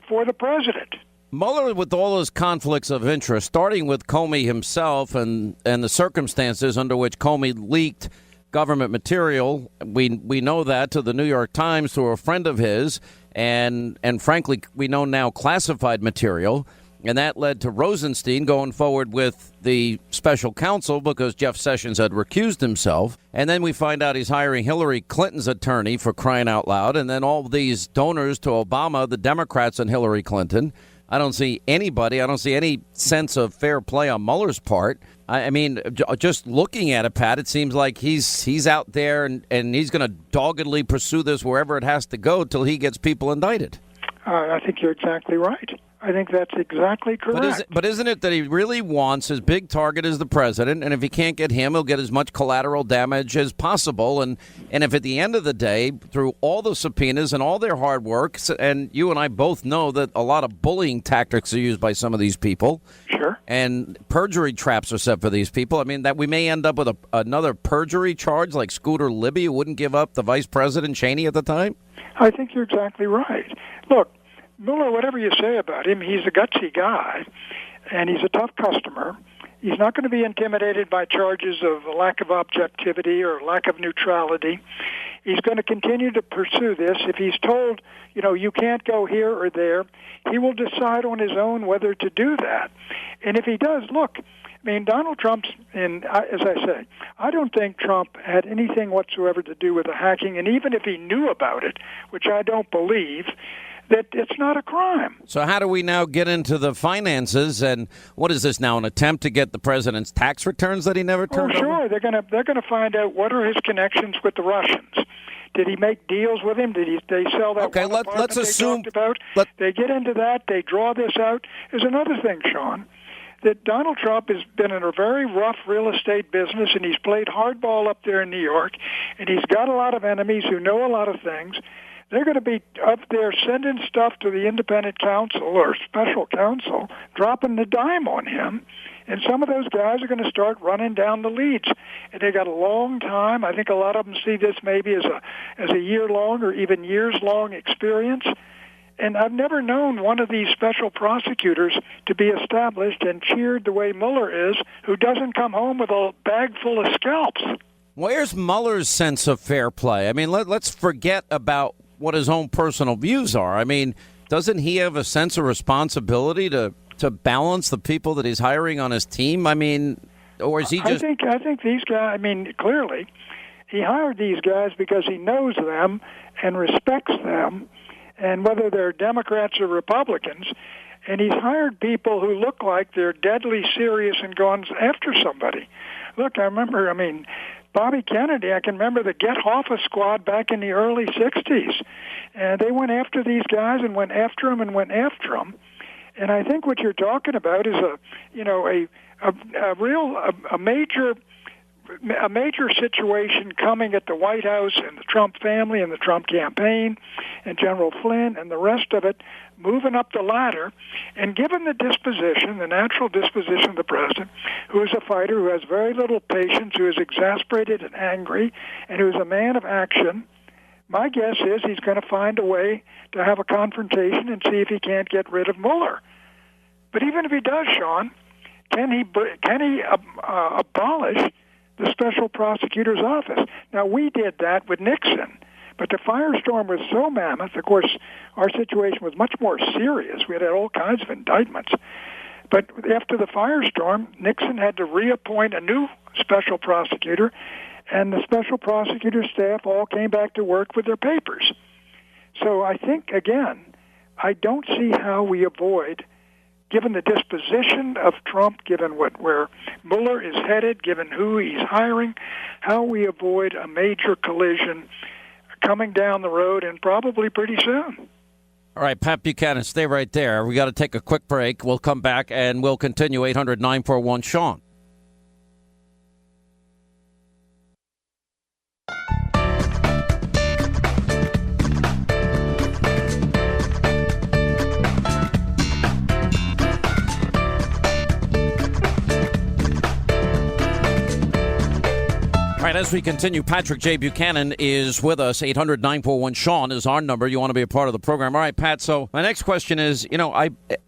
[SPEAKER 11] for the president.
[SPEAKER 1] Mueller, with all his conflicts of interest, starting with Comey himself and the circumstances under which Comey leaked government material, we know that, to the New York Times through a friend of his, and frankly, we know now classified material. And that led to Rosenstein going forward with the special counsel because Jeff Sessions had recused himself. And then we find out he's hiring Hillary Clinton's attorney, for crying out loud. And then all these donors to Obama, the Democrats and Hillary Clinton. I don't see any sense of fair play on Mueller's part. I mean, just looking at it, Pat, it seems like he's out there and he's going to doggedly pursue this wherever it has to go till he gets people indicted.
[SPEAKER 11] I think you're exactly right. I think that's exactly correct.
[SPEAKER 1] But isn't it that he really wants his big target is the president, and if he can't get him, he'll get as much collateral damage as possible. And if at the end of the day, through all the subpoenas and all their hard work, and you and I both know that a lot of bullying tactics are used by some of these people.
[SPEAKER 11] Sure.
[SPEAKER 1] And perjury traps are set for these people. I mean, that we may end up with another perjury charge like Scooter Libby, who wouldn't give up the vice president Cheney at the time.
[SPEAKER 11] I think you're exactly right. Look, Mueller, whatever you say about him, he's a gutsy guy, and he's a tough customer. He's not going to be intimidated by charges of lack of objectivity or lack of neutrality. He's going to continue to pursue this. If he's told, you can't go here or there, he will decide on his own whether to do that. And if he does, look, I mean, Donald Trump's, as I say, I don't think Trump had anything whatsoever to do with the hacking, and even if he knew about it, which I don't believe, that it's not a crime.
[SPEAKER 1] So how do we now get into the finances? And what is this now, an attempt to get the president's tax returns that he never turned over?
[SPEAKER 11] Sure. They're going to find out what are his connections with the Russians. Did he make deals with him? Did they sell that?
[SPEAKER 1] Okay, let's assume.
[SPEAKER 11] They get into that. They draw this out. There's another thing, Sean, that Donald Trump has been in a very rough real estate business, and he's played hardball up there in New York, and he's got a lot of enemies who know a lot of things. They're going to be up there sending stuff to the independent counsel or special counsel, dropping the dime on him. And some of those guys are going to start running down the leads. And they got a long time. I think a lot of them see this maybe as a year-long or even years-long experience. And I've never known one of these special prosecutors to be established and cheered the way Mueller is, who doesn't come home with a bag full of scalps.
[SPEAKER 1] Where's Mueller's sense of fair play? I mean, let's forget about what his own personal views are. I mean, doesn't he have a sense of responsibility to balance the people that he's hiring on his team? I mean, or is he just...
[SPEAKER 11] I think these guys, I mean, clearly, he hired these guys because he knows them and respects them, and whether they're Democrats or Republicans, and he's hired people who look like they're deadly serious and gone after somebody. Look, I remember, Bobby Kennedy, I can remember the Get Hoffa squad back in the early 60s. And they went after these guys and went after them and went after them. And I think what you're talking about is a major situation coming at the White House and the Trump family and the Trump campaign and General Flynn and the rest of it moving up the ladder. And given the natural disposition of the president, who is a fighter, who has very little patience, who is exasperated and angry, and who is a man of action, my guess is he's going to find a way to have a confrontation and see if he can't get rid of Mueller. But even if he does, Sean, can he abolish the special prosecutor's office? Now, we did that with Nixon, but the firestorm was so mammoth. Of course, our situation was much more serious. We had all kinds of indictments. But after the firestorm, Nixon had to reappoint a new special prosecutor, and the special prosecutor staff all came back to work with their papers. So I think, again, I don't see how we avoid, given the disposition of Trump, given where Mueller is headed, given who he's hiring, how we avoid a major collision coming down the road and probably pretty soon.
[SPEAKER 1] All right, Pat Buchanan, stay right there. We got to take a quick break. We'll come back and we'll continue 800-941-SEAN. All right, as we continue, Patrick J. Buchanan is with us. 800-941-SEAN is our number. You want to be a part of the program. All right, Pat, so my next question is,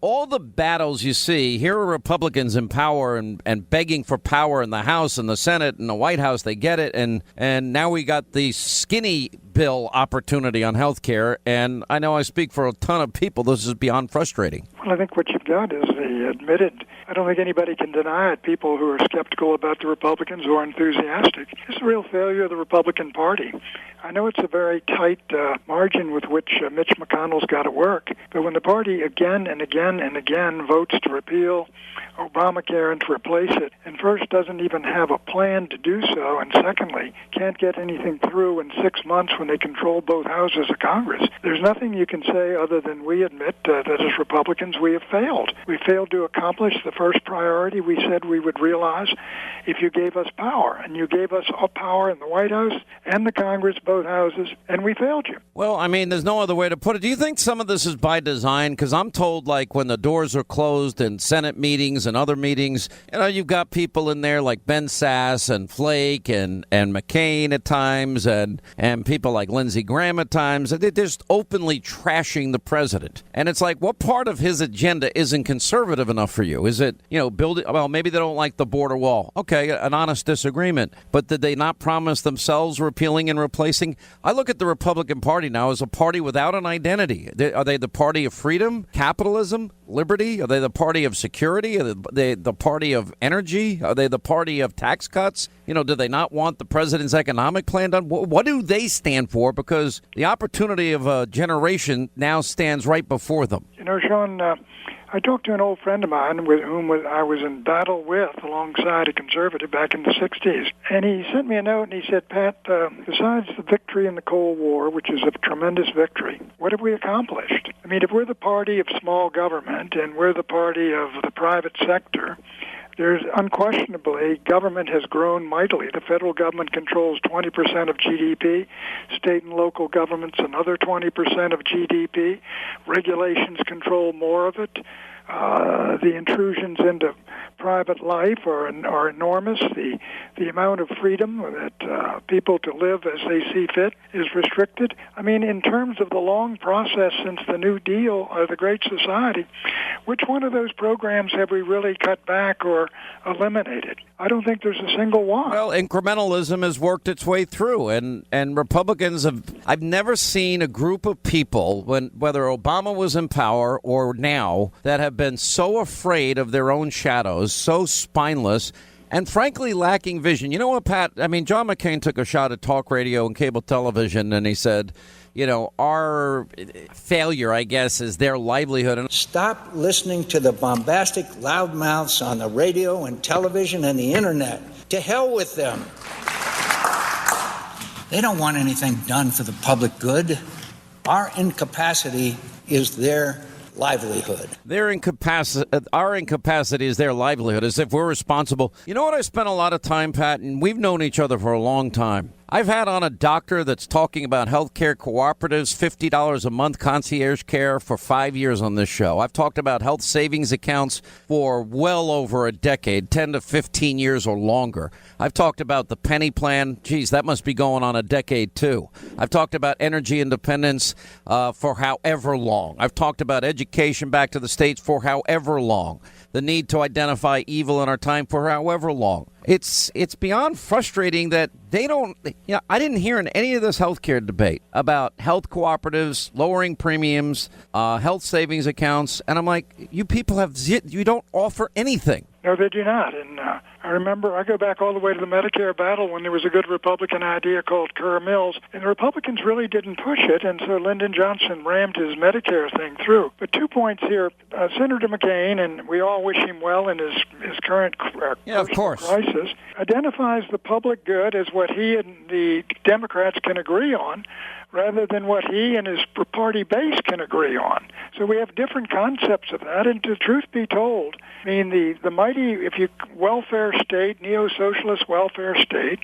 [SPEAKER 1] all the battles you see, here are Republicans in power and begging for power in the House and the Senate and the White House. They get it, and now we got the skinny bill opportunity on health care, and I know I speak for a ton of people. This is beyond frustrating.
[SPEAKER 11] Well, I think what you've got is the admitted, I don't think anybody can deny it, people who are skeptical about the Republicans or enthusiastic. It's a real failure of the Republican Party. I know it's a very tight margin with which Mitch McConnell's got to work, but when the party again and again and again votes to repeal Obamacare and to replace it, and first doesn't even have a plan to do so, and secondly, can't get anything through in 6 months when they control both houses of Congress, there's nothing you can say other than we admit that as Republicans we have failed. We failed to accomplish the first priority we said we would realize if you gave us power, and you gave us all power in the White House and the Congress, both houses, and we failed you.
[SPEAKER 1] Well, I mean, there's no other way to put it. Do you think some of this is by design? Because I'm told, like, when the doors are closed in Senate meetings and other meetings, you've got people in there like Ben Sass and Flake and McCain at times and people like Lindsey Graham at times. They're just openly trashing the president. And it's like, what part of his agenda isn't conservative enough for you? Is it, building? Well, maybe they don't like the border wall. Okay, an honest disagreement. But did they not promise themselves repealing and replacing? I look at the Republican Party now as a party without an identity. Are they the party of freedom, capitalism, liberty? Are they the party of security? Are they the party of energy? Are they the party of tax cuts? Do they not want the president's economic plan done? What do they stand for? Because the opportunity of a generation now stands right before them.
[SPEAKER 11] Sean, I talked to an old friend of mine with whom I was in battle with alongside a conservative back in the 60s. And he sent me a note and he said, Pat, besides the victory in the Cold War, which is a tremendous victory, what have we accomplished? I mean, if we're the party of small government and we're the party of the private sector, there's unquestionably, government has grown mightily. The federal government controls 20% of GDP, state and local governments another 20% of GDP. Regulations control more of it. The intrusions into private life are enormous. The amount of freedom that people to live as they see fit is restricted. I mean, in terms of the long process since the New Deal or the Great Society, which one of those programs have we really cut back or eliminated? I don't think there's a single one.
[SPEAKER 1] Well, incrementalism has worked its way through, and Republicans I've never seen a group of people, whether Obama was in power or now, that have been so afraid of their own shadows, so spineless, and frankly lacking vision. You know what, Pat? I mean, John McCain took a shot at talk radio and cable television, and he said, our failure, I guess, is their livelihood.
[SPEAKER 12] Stop listening to the bombastic loudmouths on the radio and television and the internet. To hell with them. They don't want anything done for the public good. Our incapacity is their livelihood.
[SPEAKER 1] Our incapacity is their livelihood, as if we're responsible. You know what? I spent a lot of time, Pat, and we've known each other for a long time. I've had on a doctor that's talking about healthcare cooperatives, $50 a month concierge care for 5 years on this show. I've talked about health savings accounts for well over a decade, 10 to 15 years or longer. I've talked about the penny plan. Geez, that must be going on a decade, too. I've talked about energy independence for however long. I've talked about education back to the states for however long. The need to identify evil in our time for however long. It's beyond frustrating that they don't. I didn't hear in any of this healthcare debate about health cooperatives, lowering premiums, health savings accounts, and I'm like, you people you don't offer anything.
[SPEAKER 11] No, they do not. And I remember, I go back all the way to the Medicare battle when there was a good Republican idea called Kerr Mills, and the Republicans really didn't push it, and so Lyndon Johnson rammed his Medicare thing through. But 2 points here. Senator McCain, and we all wish him well in his current crisis, identifies the public good as what he and the Democrats can agree on, rather than what he and his party base can agree on. So we have different concepts of that, and to truth be told, I mean, the mighty, welfare state, neo-socialist welfare state,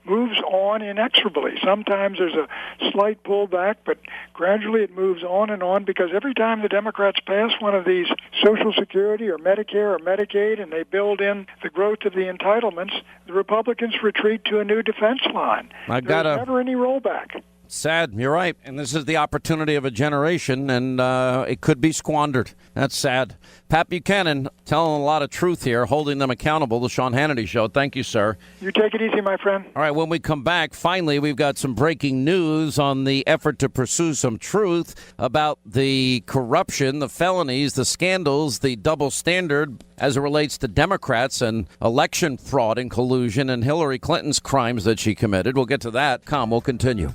[SPEAKER 11] moves on inexorably. Sometimes there's a slight pullback, but gradually it moves on and on, because every time the Democrats pass one of these Social Security or Medicare or Medicaid and they build in the growth of the entitlements, the Republicans retreat to a new defense line. There's never any rollback.
[SPEAKER 1] Sad. You're right. And this is the opportunity of a generation, and it could be squandered. That's sad. Pat Buchanan telling a lot of truth here, holding them accountable. The Sean Hannity Show. Thank you, sir.
[SPEAKER 11] You take it easy, my friend.
[SPEAKER 1] All right, when we come back, finally, we've got some breaking news on the effort to pursue some truth about the corruption, the felonies, the scandals, the double standard as it relates to Democrats and election fraud and collusion and Hillary Clinton's crimes that she committed. We'll get to that. We'll continue.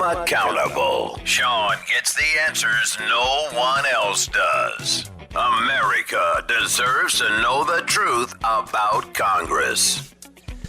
[SPEAKER 5] Accountable. Sean gets the answers no one else does. America deserves to know the truth about Congress.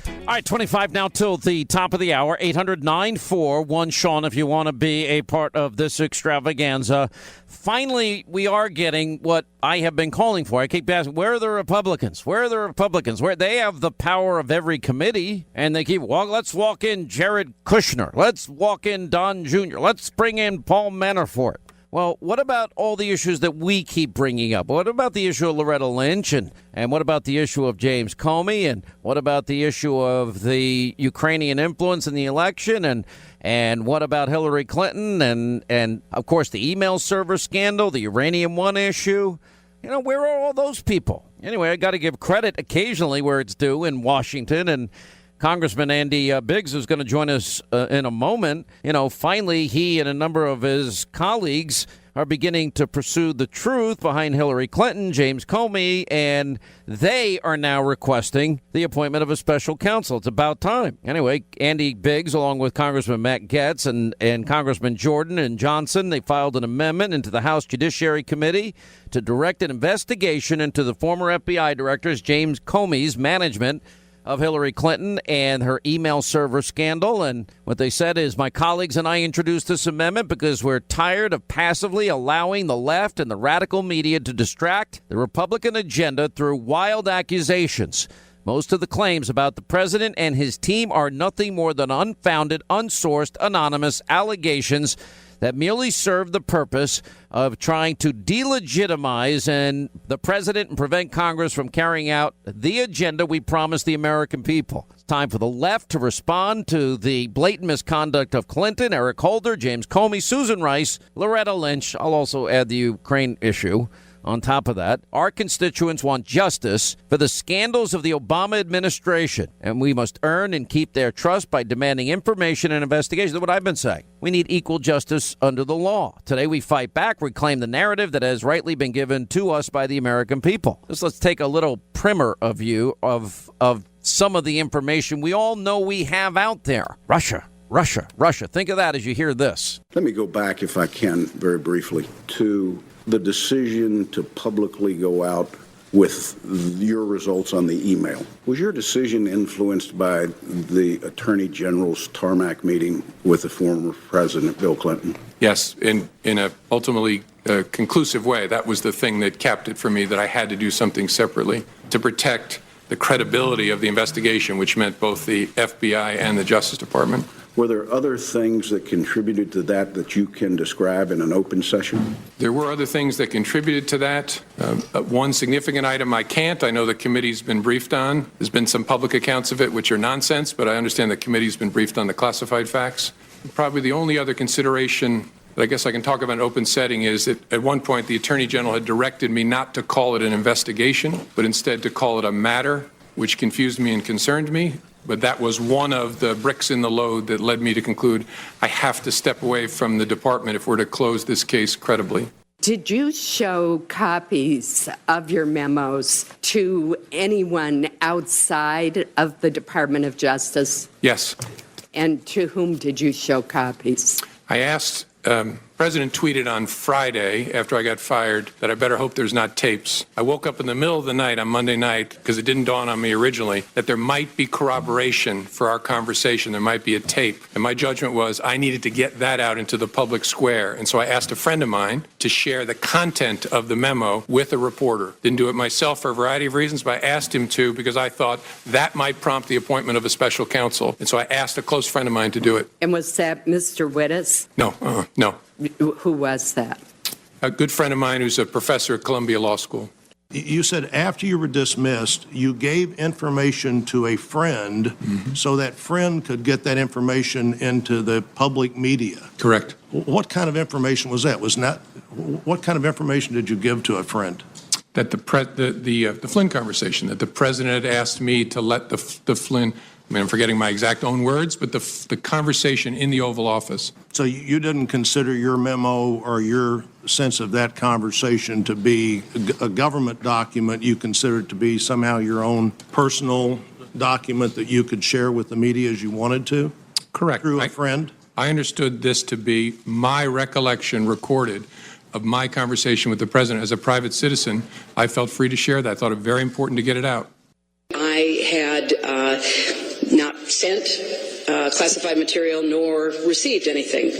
[SPEAKER 1] All right, 25 now till the top of the hour. 800-941-SEAN if you want to be a part of this extravaganza. Finally, we are getting what I have been calling for. I keep asking, where are the Republicans? Where are the Republicans? Where they have the power of every committee, and they keep, let's walk in Jared Kushner. Let's walk in Don Jr. Let's bring in Paul Manafort. Well, what about all the issues that we keep bringing up? What about the issue of Loretta Lynch? And what about the issue of James Comey? And what about the issue of the Ukrainian influence in the election? And what about Hillary Clinton? And of course, the email server scandal, the Uranium One issue? You know, where are all those people? Anyway, I got to give credit occasionally where it's due in Washington. And Congressman Andy Biggs, who's going to join us in a moment, finally he and a number of his colleagues are beginning to pursue the truth behind Hillary Clinton, James Comey, and they are now requesting the appointment of a special counsel. It's about time. Anyway, Andy Biggs, along with Congressman Matt Gaetz and Congressman Jordan and Johnson, they filed an amendment into the House Judiciary Committee to direct an investigation into the former FBI director James Comey's management of Hillary Clinton and her email server scandal. And what they said is, my colleagues and I introduced this amendment because we're tired of passively allowing the left and the radical media to distract the Republican agenda through wild accusations. Most of the claims about the president and his team are nothing more than unfounded, unsourced, anonymous allegations that merely serve the purpose of trying to delegitimize the president and prevent Congress from carrying out the agenda we promised the American people. It's time for the left to respond to the blatant misconduct of Clinton, Eric Holder, James Comey, Susan Rice, Loretta Lynch. I'll also add the Ukraine issue. On top of that, our constituents want justice for the scandals of the Obama administration, and we must earn and keep their trust by demanding information and investigations. That's what I've been saying. We need equal justice under the law. Today we fight back, reclaim the narrative that has rightly been given to us by the American people. Let's take a little primer of some of the information we all know we have out there. Russia. Think of that as you hear this.
[SPEAKER 13] Let me go back, if I can, very briefly, to the decision to publicly go out with your results on the email. Was your decision influenced by the Attorney General's tarmac meeting with the former President Bill Clinton?
[SPEAKER 14] Yes, in a ultimately conclusive way. That was the thing that capped it for me, that I had to do something separately to protect the credibility of the investigation, which meant both the FBI and the Justice Department.
[SPEAKER 13] Were there other things that contributed to that you can describe in an open session?
[SPEAKER 14] There were other things that contributed to that. One significant item I can't. I know the committee's been briefed on. There's been some public accounts of it, which are nonsense, but I understand the committee's been briefed on the classified facts. Probably the only other consideration that I guess I can talk about in open setting is that at one point the Attorney General had directed me not to call it an investigation, but instead to call it a matter, which confused me and concerned me. But that was one of the bricks in the load that led me to conclude I have to step away from the department if we're to close this case credibly.
[SPEAKER 15] Did you show copies of your memos to anyone outside of the Department of Justice?
[SPEAKER 14] Yes.
[SPEAKER 15] And to whom did you show copies?
[SPEAKER 14] I asked President tweeted on Friday, after I got fired, that I better hope there's not tapes. I woke up in the middle of the night on Monday night, because it didn't dawn on me originally, that there might be corroboration for our conversation. There might be a tape. And my judgment was I needed to get that out into the public square. And so I asked a friend of mine to share the content of the memo with a reporter. Didn't do it myself for a variety of reasons, but I asked him to because I thought that might prompt the appointment of a special counsel. And so I asked a close friend of mine to do it.
[SPEAKER 15] And was that Mr. Wittes?
[SPEAKER 14] No.
[SPEAKER 15] Who was that?
[SPEAKER 14] A good friend of mine who's a professor at Columbia Law School.
[SPEAKER 16] You said after you were dismissed, you gave information to a friend so that friend could get that information into the public media.
[SPEAKER 14] Correct.
[SPEAKER 16] What kind of information was that? What kind of information did you give to a friend?
[SPEAKER 14] That the Flynn conversation, that the president had asked me to let the Flynn, I'm forgetting my exact own words, but the conversation in the Oval Office.
[SPEAKER 16] So you didn't consider your memo or your sense of that conversation to be a government document. You considered it to be somehow your own personal document that you could share with the media as you wanted to?
[SPEAKER 14] Correct.
[SPEAKER 16] Through a friend?
[SPEAKER 14] I understood this to be my recollection recorded of my conversation with the president. As a private citizen, I felt free to share that. I thought it very important to get it out.
[SPEAKER 17] I had not sent classified material nor received anything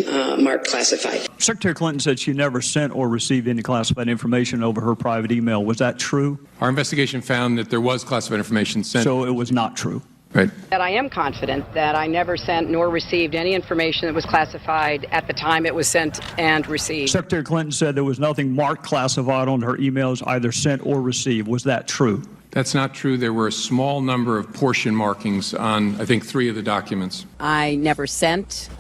[SPEAKER 17] marked classified.
[SPEAKER 18] Secretary Clinton said she never sent or received any classified information over her private email. Was that true?
[SPEAKER 14] Our investigation found that there was classified information sent.
[SPEAKER 18] So it was not true.
[SPEAKER 14] Right.
[SPEAKER 19] That I am confident that I never sent nor received any information that was classified at the time it was sent and received.
[SPEAKER 18] Secretary Clinton said there was nothing marked classified on her emails either sent or received. Was that true?
[SPEAKER 14] That's not true. There were a small number of portion markings on, I think, 3 of the documents.
[SPEAKER 19] I never sent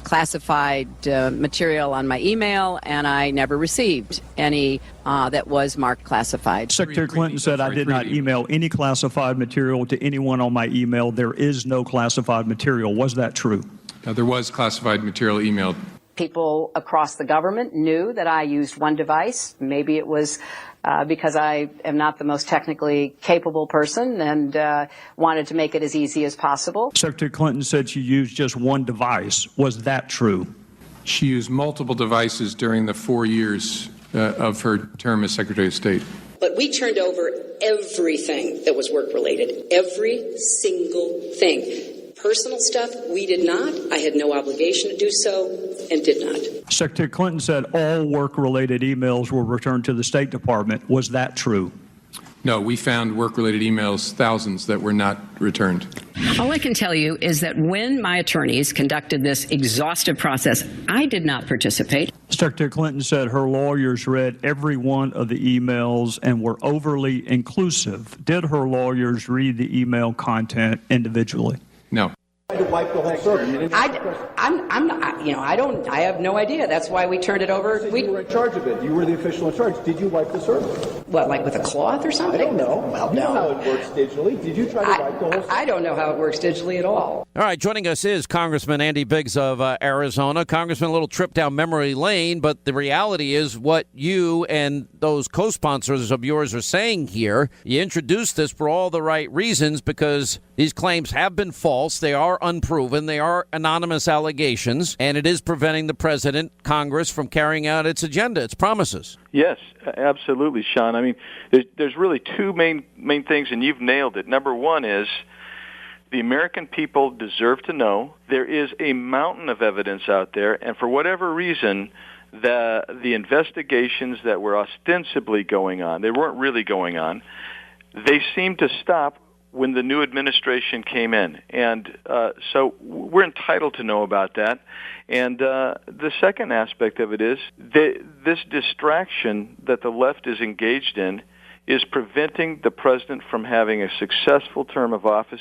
[SPEAKER 19] classified material on my email, and I never received any that was marked classified.
[SPEAKER 18] Secretary Clinton said, I did not email any classified material to anyone on my email. There is no classified material. Was that true?
[SPEAKER 14] There was classified material emailed.
[SPEAKER 19] People across the government knew that I used one device. Maybe it was because I am not the most technically capable person and wanted to make it as easy as possible.
[SPEAKER 18] Secretary Clinton said she used just one device. Was that true?
[SPEAKER 14] She used multiple devices during the 4 years of her term as Secretary of State.
[SPEAKER 17] But we turned over everything that was work-related, every single thing. Personal stuff, we did not. I had no obligation to do so and did not.
[SPEAKER 18] Secretary Clinton said all work-related emails were returned to the State Department. Was that true?
[SPEAKER 14] No, we found work-related emails, thousands, that were not returned.
[SPEAKER 19] All I can tell you is that when my attorneys conducted this exhaustive process, I did not participate.
[SPEAKER 18] Secretary Clinton said her lawyers read every one of the emails and were overly inclusive. Did her lawyers read the email content individually?
[SPEAKER 14] No.
[SPEAKER 19] I have no idea. That's why we turned it over.
[SPEAKER 20] You were in charge of it. You were the official in charge. Did you wipe the server?
[SPEAKER 19] What, like with a cloth or something?
[SPEAKER 20] I don't know.
[SPEAKER 19] Well,
[SPEAKER 20] you
[SPEAKER 19] no.
[SPEAKER 20] know how it works digitally. Did you try to wipe the whole server?
[SPEAKER 19] I don't know how it works digitally at all.
[SPEAKER 1] All right, joining us is Congressman Andy Biggs of Arizona. Congressman, a little trip down memory lane, but the reality is what you and those co-sponsors of yours are saying here. You introduced this for all the right reasons because these claims have been false. They are unproven. They are anonymous allegations, and it is preventing the president, Congress, from carrying out its agenda, its promises.
[SPEAKER 21] Yes, absolutely, Sean. I mean, there's really two main things, and you've nailed it. Number one is the American people deserve to know there is a mountain of evidence out there, and for whatever reason, the investigations that were ostensibly going on, they weren't really going on, they seem to stop when the new administration came in. And so we're entitled to know about that. And the second aspect of it is this distraction that the left is engaged in is preventing the president from having a successful term of office.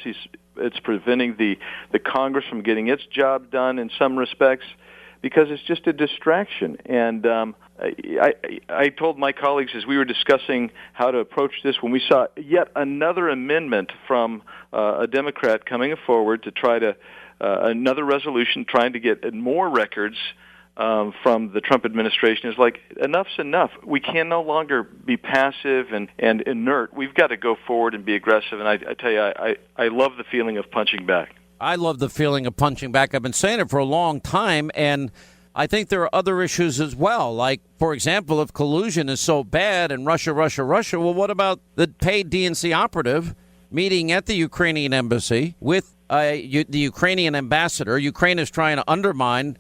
[SPEAKER 21] It's preventing the Congress from getting its job done in some respects because it's just a distraction. And I told my colleagues as we were discussing how to approach this, when we saw yet another amendment from a Democrat coming forward to try to, another resolution trying to get more records from the Trump administration, is like, enough's enough. We can no longer be passive and inert. We've got to go forward and be aggressive. And I tell you, I love the feeling of punching back.
[SPEAKER 1] I love the feeling of punching back. I've been saying it for a long time, and I think there are other issues as well. Like, for example, if collusion is so bad and Russia, well, what about the paid DNC operative meeting at the Ukrainian embassy with the Ukrainian ambassador? Ukraine is trying to undermine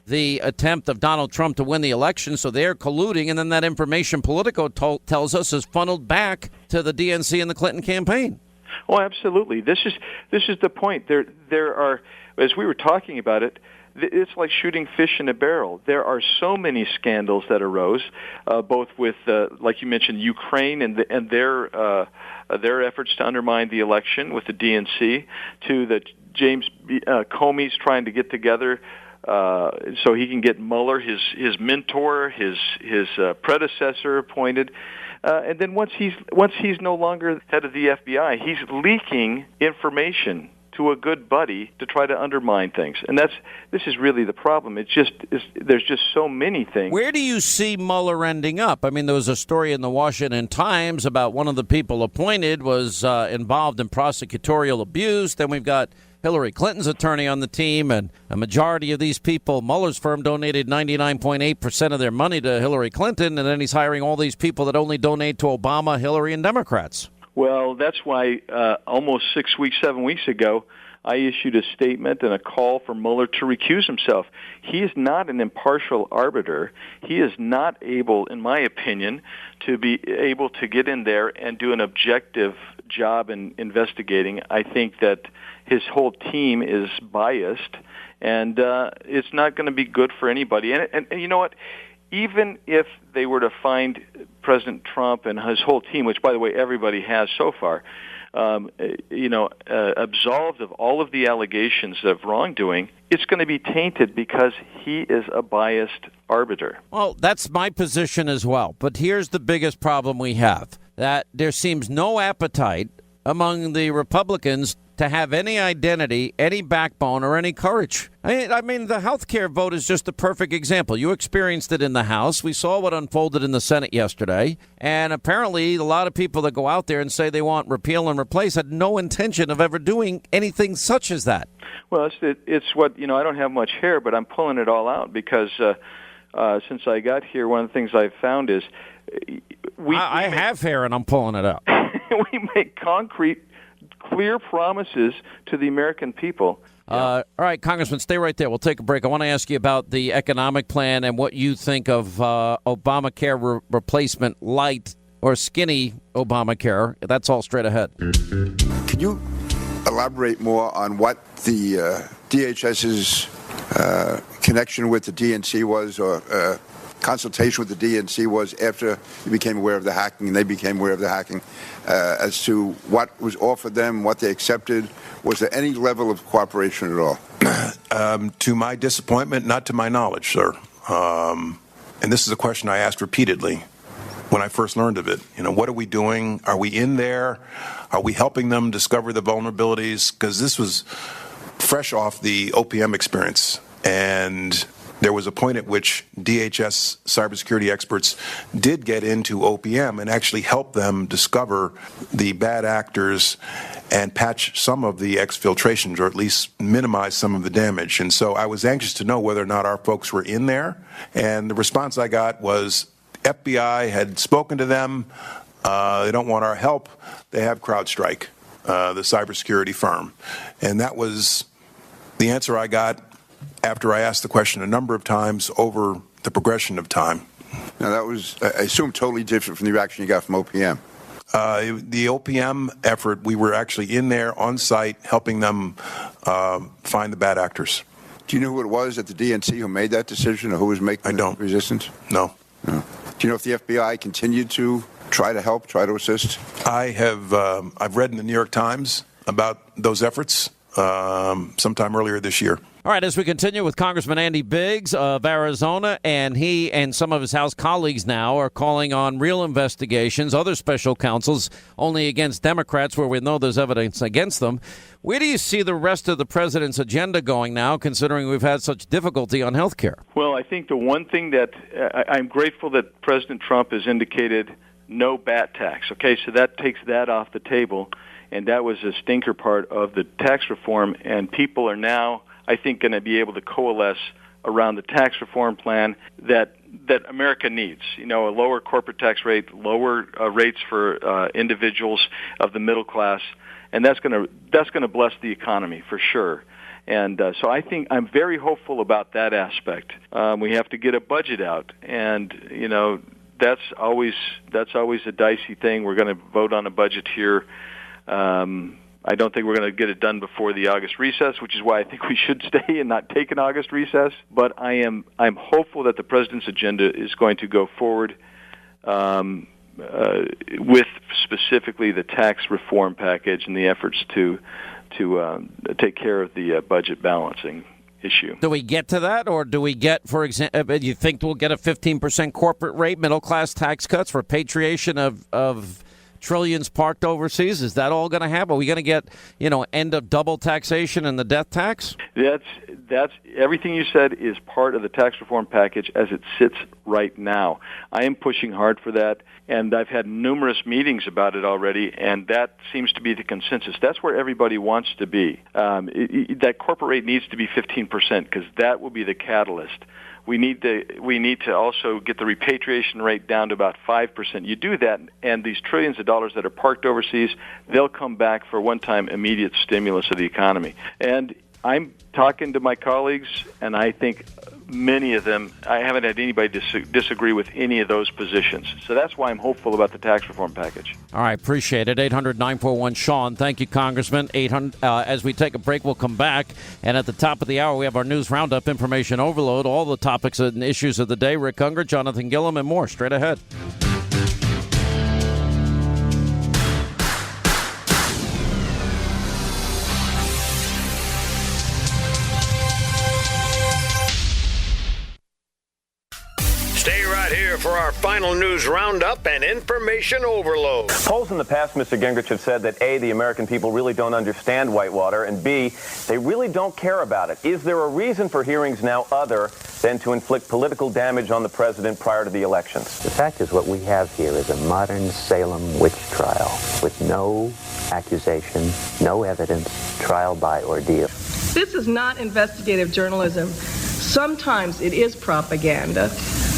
[SPEAKER 1] the attempt of Donald Trump to win the election, so they're colluding, and then that information Politico tells us is funneled back to the DNC and the Clinton campaign.
[SPEAKER 21] Oh, absolutely. This is the point. There are, as we were talking about it, it's like shooting fish in a barrel. There are so many scandals that arose, both with, like you mentioned, Ukraine and their efforts to undermine the election with the DNC, to the James Comey's trying to get together so he can get Mueller, his mentor, his predecessor, appointed. And then once he's no longer head of the FBI, he's leaking information to a good buddy to try to undermine things. And this is really the problem. There's just so many things.
[SPEAKER 1] Where do you see Mueller ending up? I mean, there was a story in the Washington Times about one of the people appointed was involved in prosecutorial abuse. Then we've got Hillary Clinton's attorney on the team, and a majority of these people, Mueller's firm donated 99.8% of their money to Hillary Clinton, and then he's hiring all these people that only donate to Obama, Hillary, and Democrats.
[SPEAKER 21] Well, that's why almost 7 weeks ago, I issued a statement and a call for Mueller to recuse himself. He is not an impartial arbiter. He is not able, in my opinion, to be able to get in there and do an objective job in investigating. I think that his whole team is biased, and it's not going to be good for anybody. And you know what? Even if they were to find President Trump and his whole team, which, by the way, everybody has so far, absolved of all of the allegations of wrongdoing, it's going to be tainted because he is a biased arbiter.
[SPEAKER 1] Well, that's my position as well. But here's the biggest problem we have, that there seems no appetite among the Republicans to have any identity, any backbone, or any courage. I mean, the health care vote is just the perfect example. You experienced it in the House. We saw what unfolded in the Senate yesterday. And apparently, a lot of people that go out there and say they want repeal and replace had no intention of ever doing anything such as that.
[SPEAKER 21] Well, it's what, I don't have much hair, but I'm pulling it all out because since I got here, one of the things I've found is
[SPEAKER 1] I have hair and I'm pulling it out.
[SPEAKER 21] We make concrete, clear promises to the American people.
[SPEAKER 1] All right, Congressman, stay right there. We'll take a break. I want to ask you about the economic plan and what you think of Obamacare replacement light or skinny Obamacare. That's all straight ahead.
[SPEAKER 3] Can you elaborate more on what the DHS's connection with the DNC was, or consultation with the DNC was after you became aware of the hacking and they became aware of the hacking, as to what was offered them, what they accepted? Was there any level of cooperation at all?
[SPEAKER 22] To my disappointment, not to my knowledge, sir. And this is a question I asked repeatedly when I first learned of it. What are we doing? Are we in there? Are we helping them discover the vulnerabilities? Because this was fresh off the OPM experience. And there was a point at which DHS cybersecurity experts did get into OPM and actually help them discover the bad actors and patch some of the exfiltrations, or at least minimize some of the damage. And so I was anxious to know whether or not our folks were in there. And the response I got was FBI had spoken to them. They don't want our help. They have CrowdStrike, the cybersecurity firm. And that was the answer I got after I asked the question a number of times over the progression of time.
[SPEAKER 3] Now, that was, I assume, totally different from the reaction you got from OPM.
[SPEAKER 22] The OPM effort, we were actually in there on site helping them find the bad actors.
[SPEAKER 3] Do you know who it was at the DNC who made that decision, or who was making the resistance?
[SPEAKER 22] No.
[SPEAKER 3] Do you know if the FBI continued to try to help, try to assist?
[SPEAKER 22] I've read in the New York Times about those efforts sometime earlier this year.
[SPEAKER 1] All right, as we continue with Congressman Andy Biggs of Arizona, and he and some of his House colleagues now are calling on real investigations, other special counsels, only against Democrats where we know there's evidence against them. Where do you see the rest of the president's agenda going now, considering we've had such difficulty on health care?
[SPEAKER 21] Well, I think the one thing that I'm grateful that President Trump has indicated no bat tax. Okay, so that takes that off the table, and that was a stinker part of the tax reform, and people are now, I think, going to be able to coalesce around the tax reform plan that America needs. A lower corporate tax rate, lower rates for individuals of the middle class, and that's going to bless the economy for sure. And so I think I'm very hopeful about that aspect. We have to get a budget out, and that's always a dicey thing. We're going to vote on a budget here. I don't think we're going to get it done before the August recess, which is why I think we should stay and not take an August recess. But I'm hopeful that the president's agenda is going to go forward with specifically the tax reform package and the efforts to take care of the budget balancing issue.
[SPEAKER 1] Do we get to that, or do we get, for example, you think we'll get a 15% corporate rate, middle-class tax cuts, repatriation of trillions parked overseas? Is that all going to happen? Are we going to get, end of double taxation and the death tax?
[SPEAKER 21] That's everything you said is part of the tax reform package as it sits right now. I am pushing hard for that, and I've had numerous meetings about it already, and that seems to be the consensus. That's where everybody wants to be. That corporate rate needs to be 15% because that will be the catalyst. We need to also get the repatriation rate down to about 5%. You do that, and these trillions of dollars that are parked overseas, they'll come back for one-time immediate stimulus of the economy. And I'm talking to my colleagues, and I think many of them, I haven't had anybody disagree with any of those positions. So that's why I'm hopeful about the tax reform package.
[SPEAKER 1] All right, appreciate it. 800-941-SEAN. Thank you, Congressman. 800. As we take a break, we'll come back. And at the top of the hour, we have our news roundup, information overload, all the topics and issues of the day. Rick Unger, Jonathan Gilliam, and more. Straight ahead.
[SPEAKER 5] Stay right here for our final news roundup and information overload.
[SPEAKER 4] Polls in the past, Mr. Gingrich, have said that A, the American people really don't understand Whitewater, and B, they really don't care about it. Is there a reason for hearings now other than to inflict political damage on the president prior to the elections?
[SPEAKER 8] The fact is, what we have here is a modern Salem witch trial with no accusation, no evidence, trial by ordeal.
[SPEAKER 23] This is not investigative journalism. Sometimes it is propaganda,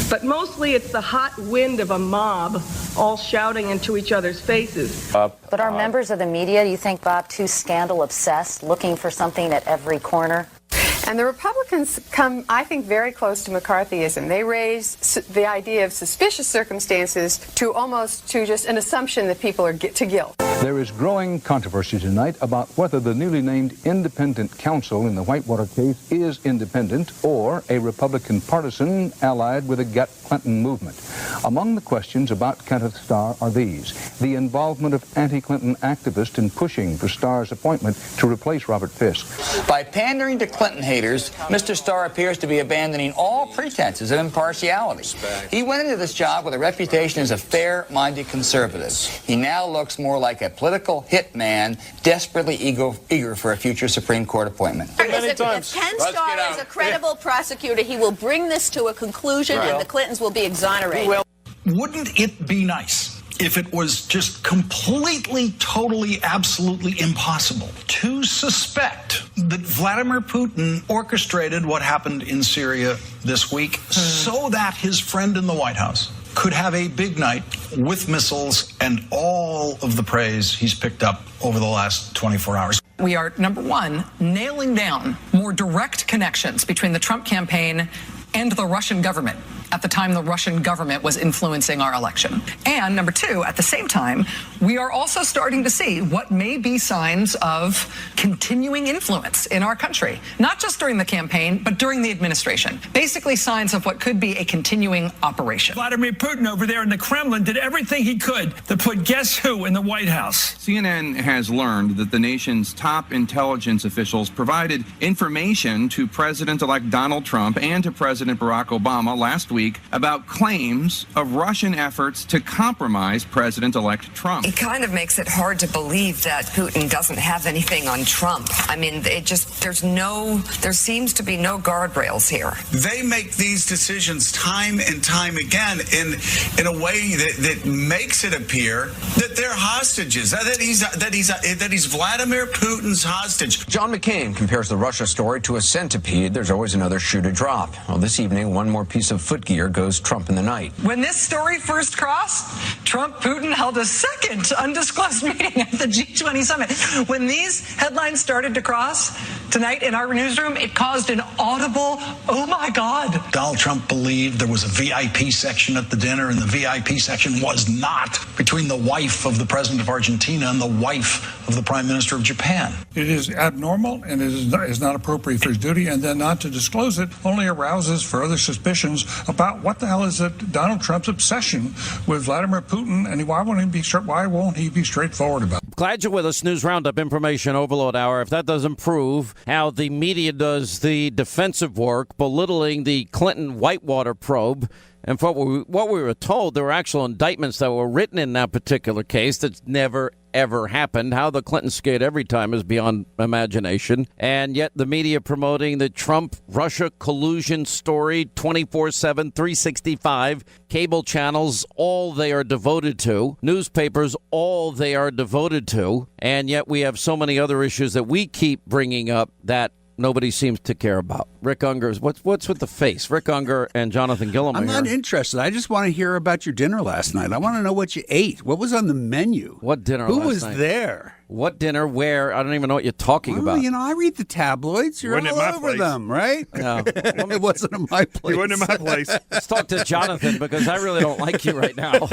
[SPEAKER 23] but mostly it's the hot wind of a mob all shouting into each other's faces.
[SPEAKER 24] But are members of the media, do you think, Bob, too scandal-obsessed, looking for something at every corner?
[SPEAKER 25] And the Republicans come, I think, very close to McCarthyism. They raise the idea of suspicious circumstances to just an assumption that people are to guilt.
[SPEAKER 26] There is growing controversy tonight about whether the newly named independent counsel in the Whitewater case is independent or a Republican partisan allied with the Get Clinton movement. Among the questions about Kenneth Starr are these: the involvement of anti-Clinton activists in pushing for Starr's appointment to replace Robert Fisk.
[SPEAKER 27] By pandering to Clinton haters, Mr. Starr appears to be abandoning all pretenses of impartiality. He went into this job with a reputation as a fair-minded conservative. He now looks more like a political hitman, desperately eager for a future Supreme Court appointment.
[SPEAKER 28] If Ken Starr is a credible prosecutor, he will bring this to a conclusion and the Clintons will be exonerated.
[SPEAKER 29] Wouldn't it be nice if it was just completely, totally, absolutely impossible to suspect that Vladimir Putin orchestrated what happened in Syria this week so that his friend in the White House could have a big night with missiles and all of the praise he's picked up over the last 24 hours?
[SPEAKER 30] We are, number one, nailing down more direct connections between the Trump campaign and the Russian government at the time the Russian government was influencing our election. And number two, at the same time, we are also starting to see what may be signs of continuing influence in our country, not just during the campaign, but during the administration. Basically signs of what could be a continuing operation.
[SPEAKER 31] Vladimir Putin over there in the Kremlin did everything he could to put guess who in the White House.
[SPEAKER 32] CNN has learned that the nation's top intelligence officials provided information to President-elect Donald Trump and to President Barack Obama last week week about claims of Russian efforts to compromise President-elect Trump.
[SPEAKER 2] It kind of makes it hard to believe that Putin doesn't have anything on Trump. I mean, there seems to be no guardrails here.
[SPEAKER 29] They make these decisions time and time again in a way that makes it appear that they're hostages, that he's Vladimir Putin's hostage.
[SPEAKER 6] John McCain compares the Russia story to a centipede. There's always another shoe to drop. Well, this evening, one more piece of footgear goes Trump in the night.
[SPEAKER 30] When this story first crossed, Trump-Putin held a second undisclosed meeting at the G20 summit. When these headlines started to cross tonight in our newsroom, it caused an audible, oh my God.
[SPEAKER 29] Donald Trump believed there was a VIP section at the dinner, and the VIP section was not between the wife of the president of Argentina and the wife of the prime minister of Japan.
[SPEAKER 31] It is abnormal and it is not appropriate for his duty, and then not to disclose it only arouses further suspicions about what the hell is Donald Trump's obsession with Vladimir Putin, and why won't he be straightforward about it?
[SPEAKER 1] Glad you're with us. News Roundup, Information Overload Hour. If that doesn't prove how the media does the defensive work, belittling the Clinton Whitewater probe, and for what we were told, there were actual indictments that were written in that particular case that's never, ever happened. How the Clintons skate every time is beyond imagination. And yet the media promoting the Trump-Russia collusion story 24/7, 365, cable channels, all they are devoted to, newspapers, all they are devoted to. And yet we have so many other issues that we keep bringing up that nobody seems to care about. Rick Unger's, what's with the face? Rick Unger and Jonathan Gilliam are
[SPEAKER 7] I'm not interested. I just want to hear about your dinner last night. I want to know what you ate. What was on the menu?
[SPEAKER 1] What dinner
[SPEAKER 7] Who
[SPEAKER 1] last
[SPEAKER 7] was
[SPEAKER 1] night?
[SPEAKER 7] there?
[SPEAKER 1] What dinner? Where? I don't even know what you're talking about.
[SPEAKER 7] You know, I read the tabloids. You're all over them, right?
[SPEAKER 1] No.
[SPEAKER 7] It wasn't in my place.
[SPEAKER 9] It wasn't in my place.
[SPEAKER 1] Let's talk to Jonathan, because I really don't like you right now.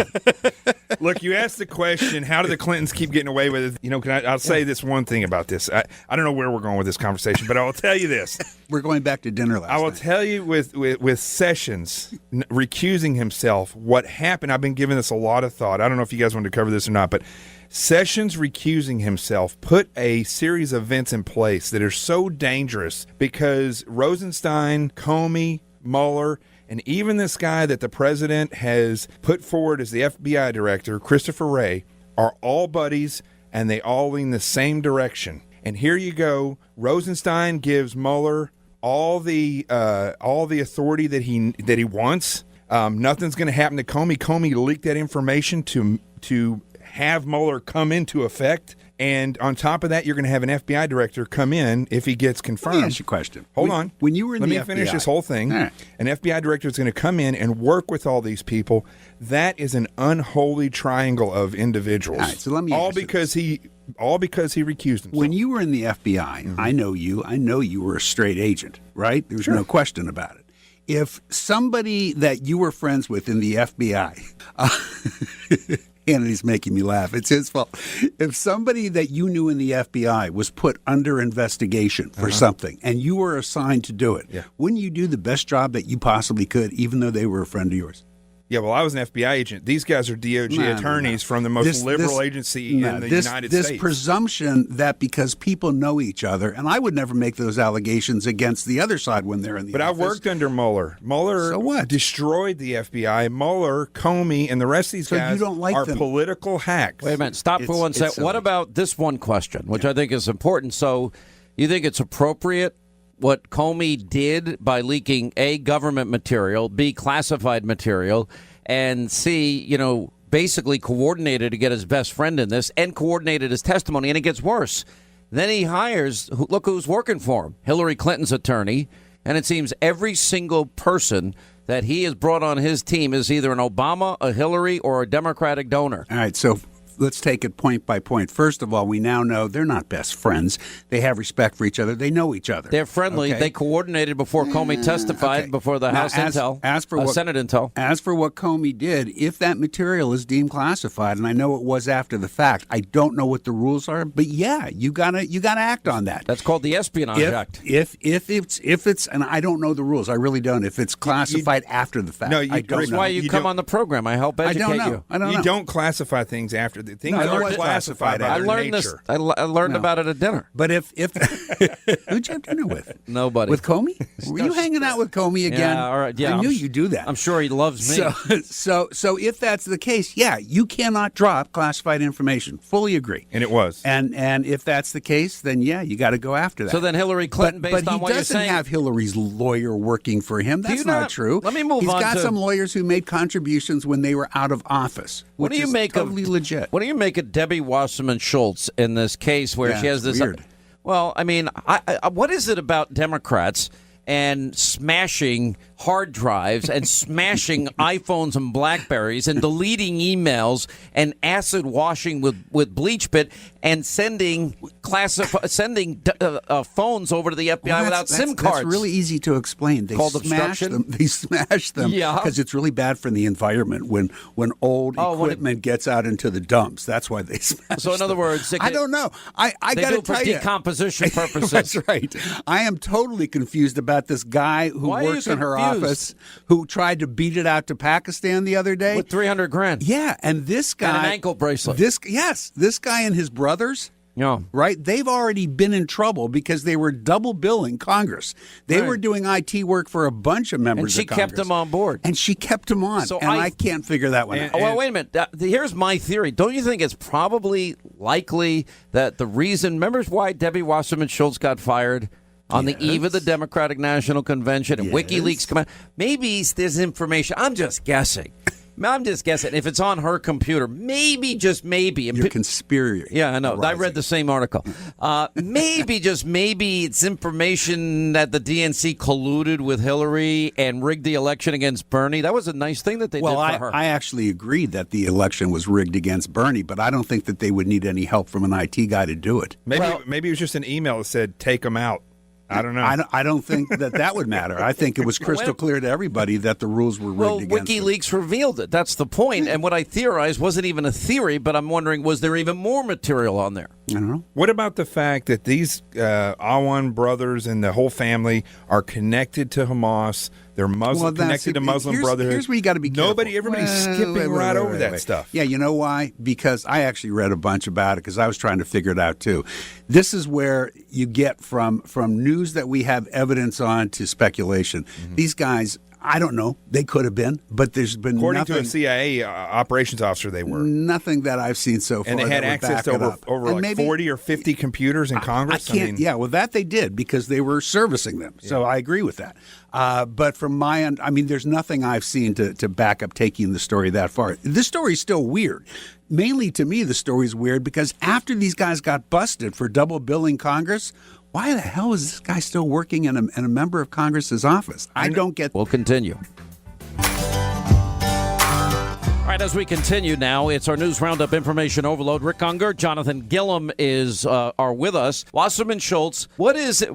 [SPEAKER 9] Look, you asked the question, how do the Clintons keep getting away with it? You know, I'll say this one thing about this. I don't know where we're going with this conversation, but I will tell you this.
[SPEAKER 7] We're going back to dinner last night.
[SPEAKER 9] I will tell you with Sessions recusing himself, what happened. I've been giving this a lot of thought. I don't know if you guys want to cover this or not, but Sessions recusing himself put a series of events in place that are so dangerous, because Rosenstein, Comey, Mueller, and even this guy that the president has put forward as the FBI director, Christopher Wray, are all buddies, and they all lean the same direction. And here you go. Rosenstein gives Mueller all the authority that he wants. Nothing's going to happen to Comey. Comey leaked that information to have Mueller come into effect. And on top of that, you're going to have an FBI director come in if he gets confirmed.
[SPEAKER 7] Let me ask you a question.
[SPEAKER 9] Hold on.
[SPEAKER 7] When you were in
[SPEAKER 9] Let
[SPEAKER 7] the
[SPEAKER 9] me
[SPEAKER 7] FBI,
[SPEAKER 9] finish this whole thing.
[SPEAKER 7] All right.
[SPEAKER 9] An FBI director is going to come in and work with all these people. That is an unholy triangle of individuals.
[SPEAKER 7] All right, so let me
[SPEAKER 9] all
[SPEAKER 7] ask you
[SPEAKER 9] because he recused himself.
[SPEAKER 7] When you were in the FBI, I know you. I know you were a straight agent, right? There's no question about it. If somebody that you were friends with in the FBI, Hannity's making me laugh. It's his fault. If somebody that you knew in the FBI was put under investigation for something and you were assigned to do it, wouldn't you do the best job that you possibly could, even though they were a friend of yours?
[SPEAKER 9] Yeah, well, I was an FBI agent. These guys are DOJ attorneys from the most liberal agency in the United States.
[SPEAKER 7] This presumption that because people know each other, and I would never make those allegations against the other side when they're in the office.
[SPEAKER 9] But I worked under Mueller. Mueller destroyed the FBI. Mueller, Comey, and the rest of these guys
[SPEAKER 7] you don't like
[SPEAKER 9] are
[SPEAKER 7] them.
[SPEAKER 9] political hacks.
[SPEAKER 1] Wait a minute. Stop for one second. What about this one question, which I think is important? So you think it's appropriate what Comey did by leaking A, government material, B, classified material, and C, basically coordinated to get his best friend in this and coordinated his testimony, and it gets worse. Then he hires, look who's working for him, Hillary Clinton's attorney, and it seems every single person that he has brought on his team is either an Obama, a Hillary, or a Democratic donor.
[SPEAKER 7] All right, so let's take it point by point. First of all, we now know they're not best friends. They have respect for each other. They know each other.
[SPEAKER 1] They're friendly.
[SPEAKER 7] Okay.
[SPEAKER 1] They coordinated before Comey testified before the House Intel, Senate Intel.
[SPEAKER 7] As for what Comey did, if that material is deemed classified, and I know it was after the fact, I don't know what the rules are, but yeah, you gotta act on that.
[SPEAKER 1] That's called the Espionage Act.
[SPEAKER 7] If it's, and I don't know the rules, I really don't. If it's classified after the fact, I don't know.
[SPEAKER 1] That's why you come on the program. I help educate you.
[SPEAKER 7] I don't know.
[SPEAKER 9] You don't classify things after things are classified by
[SPEAKER 1] I
[SPEAKER 9] their
[SPEAKER 1] learned
[SPEAKER 9] nature.
[SPEAKER 1] this. I learned about it at dinner.
[SPEAKER 7] But if who'd you have dinner with?
[SPEAKER 1] Nobody.
[SPEAKER 7] With Comey? Were you hanging out with Comey again?
[SPEAKER 1] Yeah, all right. Yeah,
[SPEAKER 7] I knew you'd do that.
[SPEAKER 1] I'm sure he loves me.
[SPEAKER 7] So if that's the case, yeah, you cannot drop classified information. Fully agree.
[SPEAKER 9] And it was.
[SPEAKER 7] And if that's the case, then yeah, you got to go after that.
[SPEAKER 1] So then Hillary Clinton, based on what
[SPEAKER 7] he
[SPEAKER 1] you're
[SPEAKER 7] doesn't
[SPEAKER 1] saying,
[SPEAKER 7] have Hillary's lawyer working for him. That's not true.
[SPEAKER 1] Let me move
[SPEAKER 7] He's
[SPEAKER 1] on.
[SPEAKER 7] got
[SPEAKER 1] to,
[SPEAKER 7] some lawyers who made contributions when they were out of office.
[SPEAKER 1] What do you make
[SPEAKER 7] totally legit?
[SPEAKER 1] What do you make of Debbie Wasserman Schultz in this case where she has this?
[SPEAKER 7] Weird.
[SPEAKER 1] Well, I mean, what is it about Democrats and smashing hard drives and smashing iPhones and Blackberries and deleting emails and acid washing with bleach bit and sending phones over to the FBI without SIM cards?
[SPEAKER 7] That's really easy to explain. They smash them. They smash them because it's really bad for the environment when old equipment gets out into the dumps. That's why they smash.
[SPEAKER 1] So in other words,
[SPEAKER 7] I don't know. I got to tell you,
[SPEAKER 1] for decomposition purposes.
[SPEAKER 7] That's right. I am totally confused about this guy who works in her office who tried to beat it out to Pakistan the other day
[SPEAKER 1] with $300,000.
[SPEAKER 7] Yeah, and this guy
[SPEAKER 1] and an ankle bracelet.
[SPEAKER 7] This guy and his brothers.
[SPEAKER 1] Yeah.
[SPEAKER 7] Right? They've already been in trouble because they were double billing Congress. They were doing IT work for a bunch of members of Congress.
[SPEAKER 1] And she kept them on board.
[SPEAKER 7] And she kept them on.
[SPEAKER 1] So
[SPEAKER 7] I can't figure that one out.
[SPEAKER 1] Well, wait a minute. Here's my theory. Don't you think it's probably likely that the reason, remember why Debbie Wasserman Schultz got fired? On the eve of the Democratic National Convention and WikiLeaks come out. Maybe there's information. I'm just guessing. If it's on her computer, maybe, just maybe.
[SPEAKER 7] You're conspiracy.
[SPEAKER 1] Yeah, I know. I read the same article. Maybe, just maybe, it's information that the DNC colluded with Hillary and rigged the election against Bernie. That was a nice thing that they did for her.
[SPEAKER 7] I actually agree that the election was rigged against Bernie, but I don't think that they would need any help from an IT guy to do it.
[SPEAKER 9] Maybe it was just an email that said, take them out. I don't know.
[SPEAKER 7] I don't think that would matter. I think it was crystal clear to everybody that the rules were rigged against
[SPEAKER 1] WikiLeaks
[SPEAKER 7] them.
[SPEAKER 1] revealed it. That's the point. And what I theorized wasn't even a theory, but I'm wondering, was there even more material on there?
[SPEAKER 7] I don't know.
[SPEAKER 9] What about the fact that these Awan brothers and the whole family are connected to Hamas? They're Muslim, connected to Muslim Brotherhood.
[SPEAKER 7] Here's where you got to be careful.
[SPEAKER 9] Everybody's skipping right over that stuff.
[SPEAKER 7] Yeah, you know why? Because I actually read a bunch about it because I was trying to figure it out too. This is where you get from news that we have evidence on to speculation. Mm-hmm. These guys, I don't know. They could have been, but there's been
[SPEAKER 9] According to a CIA operations officer, they were.
[SPEAKER 7] Nothing that I've seen so far.
[SPEAKER 9] And they had
[SPEAKER 7] that would
[SPEAKER 9] access
[SPEAKER 7] back
[SPEAKER 9] to over like 40 or 50 computers in Congress.
[SPEAKER 7] I can't. Well, that they did because they were servicing them. So I agree with that. But from my end, there's nothing I've seen to back up taking the story that far. This story's still weird. Mainly to me, the story's weird because after these guys got busted for double billing Congress, why the hell is this guy still working in a member of Congress's office? I don't get.
[SPEAKER 1] We'll continue. All right, as we continue now, it's our news roundup information overload. Rick Unger, Jonathan Gillum are with us. Wasserman Schultz, what is it?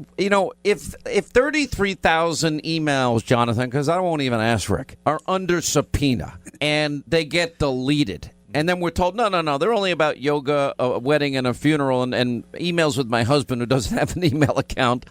[SPEAKER 1] If 33,000 emails, Jonathan, because I won't even ask Rick, are under subpoena and they get deleted. And then we're told, no, they're only about yoga, a wedding, and a funeral, and emails with my husband who doesn't have an email account.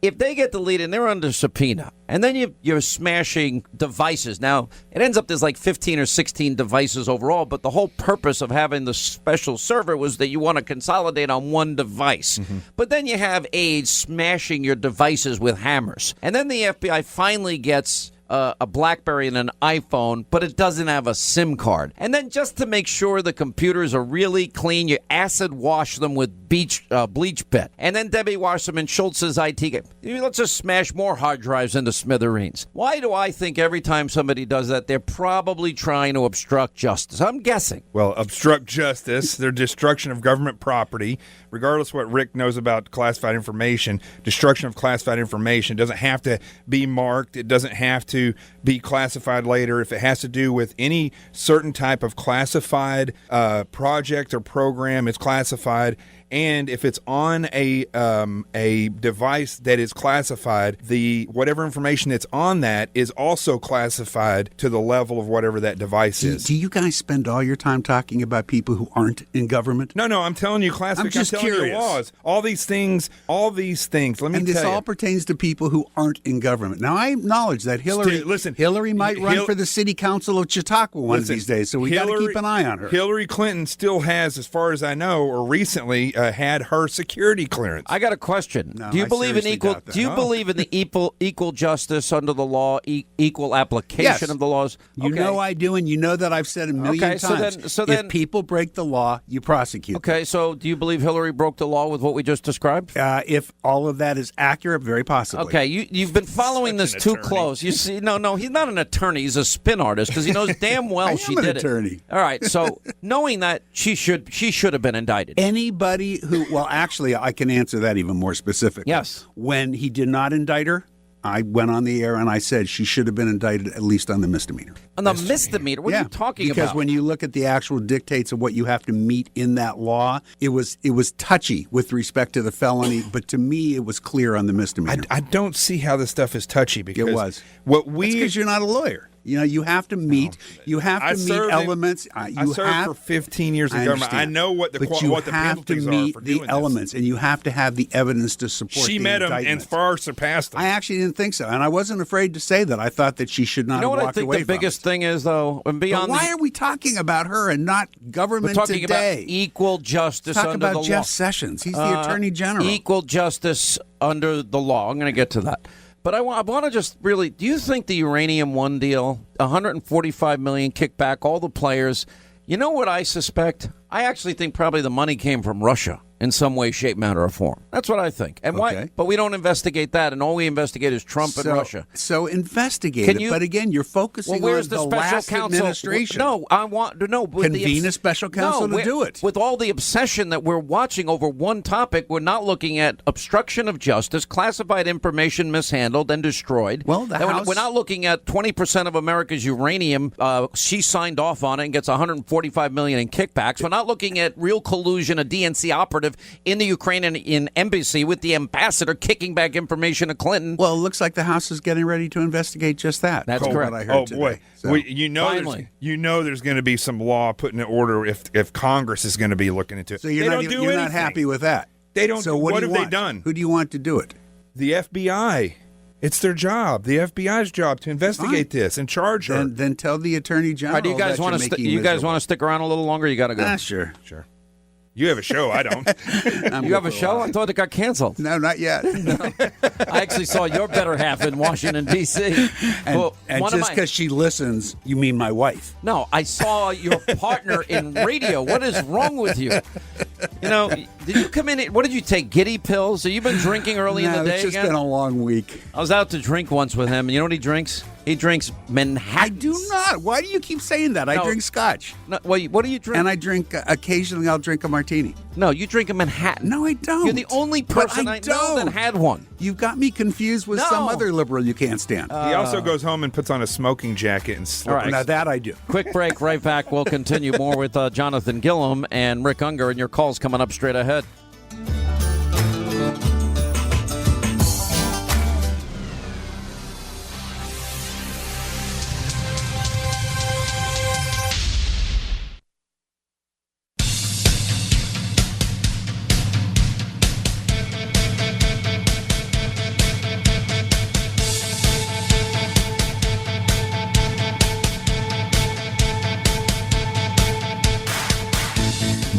[SPEAKER 1] If they get deleted and they're under subpoena, and then you're smashing devices. Now, it ends up there's like 15 or 16 devices overall, but the whole purpose of having the special server was that you want to consolidate on one device. Mm-hmm. But then you have aides smashing your devices with hammers. And then the FBI finally gets a BlackBerry and an iPhone, but it doesn't have a SIM card. And then just to make sure the computers are really clean, you acid wash them with bleach bit. And then Debbie Wasserman Schultz's IT, let's just smash more hard drives into smithereens. Why do I think every time somebody does that, they're probably trying to obstruct justice? I'm guessing.
[SPEAKER 9] Well, obstruct justice, their destruction of government property, regardless what Rick knows about classified information, destruction of classified information doesn't have to be marked. It doesn't have to be classified later. If it has to do with any certain type of classified project or program, it's classified. and if it's on a device that is classified, the whatever information that's on that is also classified to the level of whatever that device is.
[SPEAKER 7] Do you guys spend all your time talking about people who aren't in government?
[SPEAKER 9] No, I'm telling you classification.
[SPEAKER 7] I'm just
[SPEAKER 9] telling
[SPEAKER 7] curious.
[SPEAKER 9] you laws. All these things. Let me
[SPEAKER 7] and
[SPEAKER 9] tell you.
[SPEAKER 7] this all pertains to people who aren't in government. Now, I acknowledge that Hillary might run for the city council of Chautauqua one of these days, so we got to keep an eye on her.
[SPEAKER 9] Hillary Clinton still has, as far as I know, or recently had her security clearance.
[SPEAKER 1] I got a question.
[SPEAKER 7] No,
[SPEAKER 1] do you
[SPEAKER 7] I
[SPEAKER 1] believe in
[SPEAKER 7] seriously
[SPEAKER 1] equal?
[SPEAKER 7] doubt that.
[SPEAKER 1] Do you
[SPEAKER 7] No.
[SPEAKER 1] believe in the equal justice under the law, equal application
[SPEAKER 7] Yes.
[SPEAKER 1] of the laws?
[SPEAKER 7] You know I do, and you know that I've said a million times. If people break the law, you prosecute.
[SPEAKER 1] Okay, so do you believe Hillary broke the law with what we just described?
[SPEAKER 7] If all of that is accurate, very possibly.
[SPEAKER 1] Okay, you've been following this too close. You see, no, he's not an attorney. He's a spin artist because he knows damn well
[SPEAKER 7] I
[SPEAKER 1] she
[SPEAKER 7] am an
[SPEAKER 1] did
[SPEAKER 7] attorney.
[SPEAKER 1] it. All right, so knowing that she should have been indicted.
[SPEAKER 7] Anybody who, well, actually, I can answer that even more specifically.
[SPEAKER 1] Yes.
[SPEAKER 7] When he did not indict her, I went on the air and I said she should have been indicted at least on the misdemeanor.
[SPEAKER 1] On the misdemeanor? What are you talking
[SPEAKER 7] because
[SPEAKER 1] about?
[SPEAKER 7] when you look at the actual dictates of what you have to meet in that law, it was touchy with respect to the felony, but to me it was clear on the misdemeanor.
[SPEAKER 9] I don't see how this stuff is touchy because
[SPEAKER 7] it was.
[SPEAKER 9] Because
[SPEAKER 7] you're not a lawyer. You know, you have to meet. You have to meet elements.
[SPEAKER 9] I served for 15 years in government. I know what the penalties are for doing
[SPEAKER 7] the elements, and you have to have the evidence to support.
[SPEAKER 9] She
[SPEAKER 7] the
[SPEAKER 9] met them
[SPEAKER 7] indictment.
[SPEAKER 9] and far surpassed them.
[SPEAKER 7] I actually didn't think so, and I wasn't afraid to say that. I thought that she should not
[SPEAKER 1] You know
[SPEAKER 7] have
[SPEAKER 1] what I
[SPEAKER 7] walked
[SPEAKER 1] think
[SPEAKER 7] away
[SPEAKER 1] the
[SPEAKER 7] from
[SPEAKER 1] biggest
[SPEAKER 7] it.
[SPEAKER 1] thing is, though, and beyond.
[SPEAKER 7] But why are we talking about her and not government
[SPEAKER 1] We're talking
[SPEAKER 7] today?
[SPEAKER 1] about equal justice
[SPEAKER 7] Talk
[SPEAKER 1] under
[SPEAKER 7] about
[SPEAKER 1] the
[SPEAKER 7] Jeff
[SPEAKER 1] law.
[SPEAKER 7] Sessions. He's the Attorney General.
[SPEAKER 1] Equal justice under the law. I'm going to get to that. But I want to just really, do you think the Uranium One deal, $145 million kickback, all the players, you know what I suspect? I actually think probably the money came from Russia in some way, shape, manner, or form. That's what I think. And why? But we don't investigate that, and all we investigate is Trump and Russia.
[SPEAKER 7] So investigate it. But again, you're focusing
[SPEAKER 1] where's
[SPEAKER 7] on the
[SPEAKER 1] special
[SPEAKER 7] last
[SPEAKER 1] counsel?
[SPEAKER 7] administration.
[SPEAKER 1] No, I want to know.
[SPEAKER 7] Convene a special counsel to do it.
[SPEAKER 1] With all the obsession that we're watching over one topic, we're not looking at obstruction of justice, classified information mishandled and destroyed.
[SPEAKER 7] Well,
[SPEAKER 1] we're not looking at 20% of America's uranium. She signed off on it and gets $145 million in kickbacks. We're not looking at real collusion, a DNC operative in the Ukrainian embassy with the ambassador kicking back information to Clinton.
[SPEAKER 7] Well, it looks like the House is getting ready to investigate just that.
[SPEAKER 1] That's correct.
[SPEAKER 7] What I heard
[SPEAKER 9] boy,
[SPEAKER 7] today. So.
[SPEAKER 9] you know there's going to be some law put in order if Congress is going to be looking into it.
[SPEAKER 7] So you're not happy with that.
[SPEAKER 9] They don't.
[SPEAKER 7] So
[SPEAKER 9] what
[SPEAKER 7] do
[SPEAKER 9] have
[SPEAKER 7] you
[SPEAKER 9] they
[SPEAKER 7] want?
[SPEAKER 9] done?
[SPEAKER 7] Who do you want to do it?
[SPEAKER 9] The FBI. It's their job, the FBI's job, to investigate this and charge her.
[SPEAKER 7] Then tell the Attorney General.
[SPEAKER 1] Do you guys want to? You guys want to stick around a little longer? You got to go.
[SPEAKER 7] Sure.
[SPEAKER 9] You have a show. I don't.
[SPEAKER 1] You have a show? I thought it got canceled.
[SPEAKER 7] No, not yet.
[SPEAKER 1] I actually saw your better half in Washington, D.C.
[SPEAKER 7] And just because she listens, you mean my wife?
[SPEAKER 1] No, I saw your partner in radio. What is wrong with you? You know, did you come in? What did you take? Giddy pills? Have you been drinking early in the day
[SPEAKER 7] it's just
[SPEAKER 1] again?
[SPEAKER 7] been a long week.
[SPEAKER 1] I was out to drink once with him, and you know what he drinks? He drinks Manhattan.
[SPEAKER 7] I do not. Why do you keep saying that? I drink scotch.
[SPEAKER 1] No, what do you drink?
[SPEAKER 7] And I drink, occasionally I'll drink a martini.
[SPEAKER 1] No, you drink a Manhattan.
[SPEAKER 7] No, I don't.
[SPEAKER 1] You're the only person I know that had one.
[SPEAKER 7] You've got me confused with some other liberal you can't stand.
[SPEAKER 9] He also goes home and puts on a smoking jacket and slippers.
[SPEAKER 1] All right.
[SPEAKER 7] Now that I do.
[SPEAKER 1] Quick break, right back. We'll continue more with Jonathan Gillum and Rick Unger, and your calls coming up straight ahead.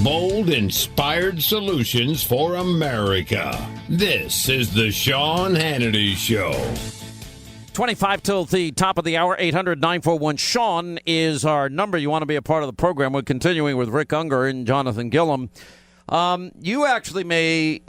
[SPEAKER 3] Bold, inspired solutions for America. This is the Sean Hannity Show.
[SPEAKER 1] 25 till the top of the hour, 800-941-SEAN is our number. You want to be a part of the program. We're continuing with Rick Unger and Jonathan Gillum. You actually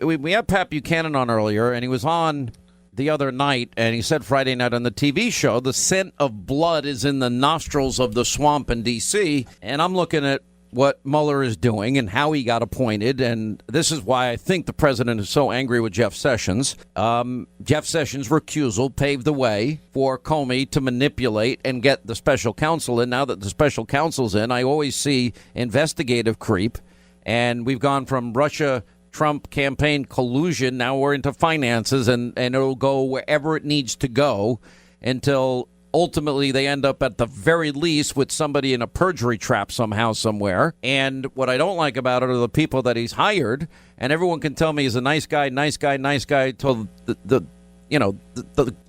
[SPEAKER 1] we had Pat Buchanan on earlier, and he was on the other night, and he said Friday night on the TV show, the scent of blood is in the nostrils of the swamp in D.C., and I'm looking at what Mueller is doing and how he got appointed, and this is why I think the president is so angry with Jeff Sessions. Jeff Sessions' recusal paved the way for Comey to manipulate and get the special counsel in. Now that the special counsel's in, I always see investigative creep, and we've gone from Russia Trump campaign collusion. Now we're into finances, and it'll go wherever it needs to go until ultimately they end up at the very least with somebody in a perjury trap somehow, somewhere. And what I don't like about it are the people that he's hired, and everyone can tell me he's a nice guy till the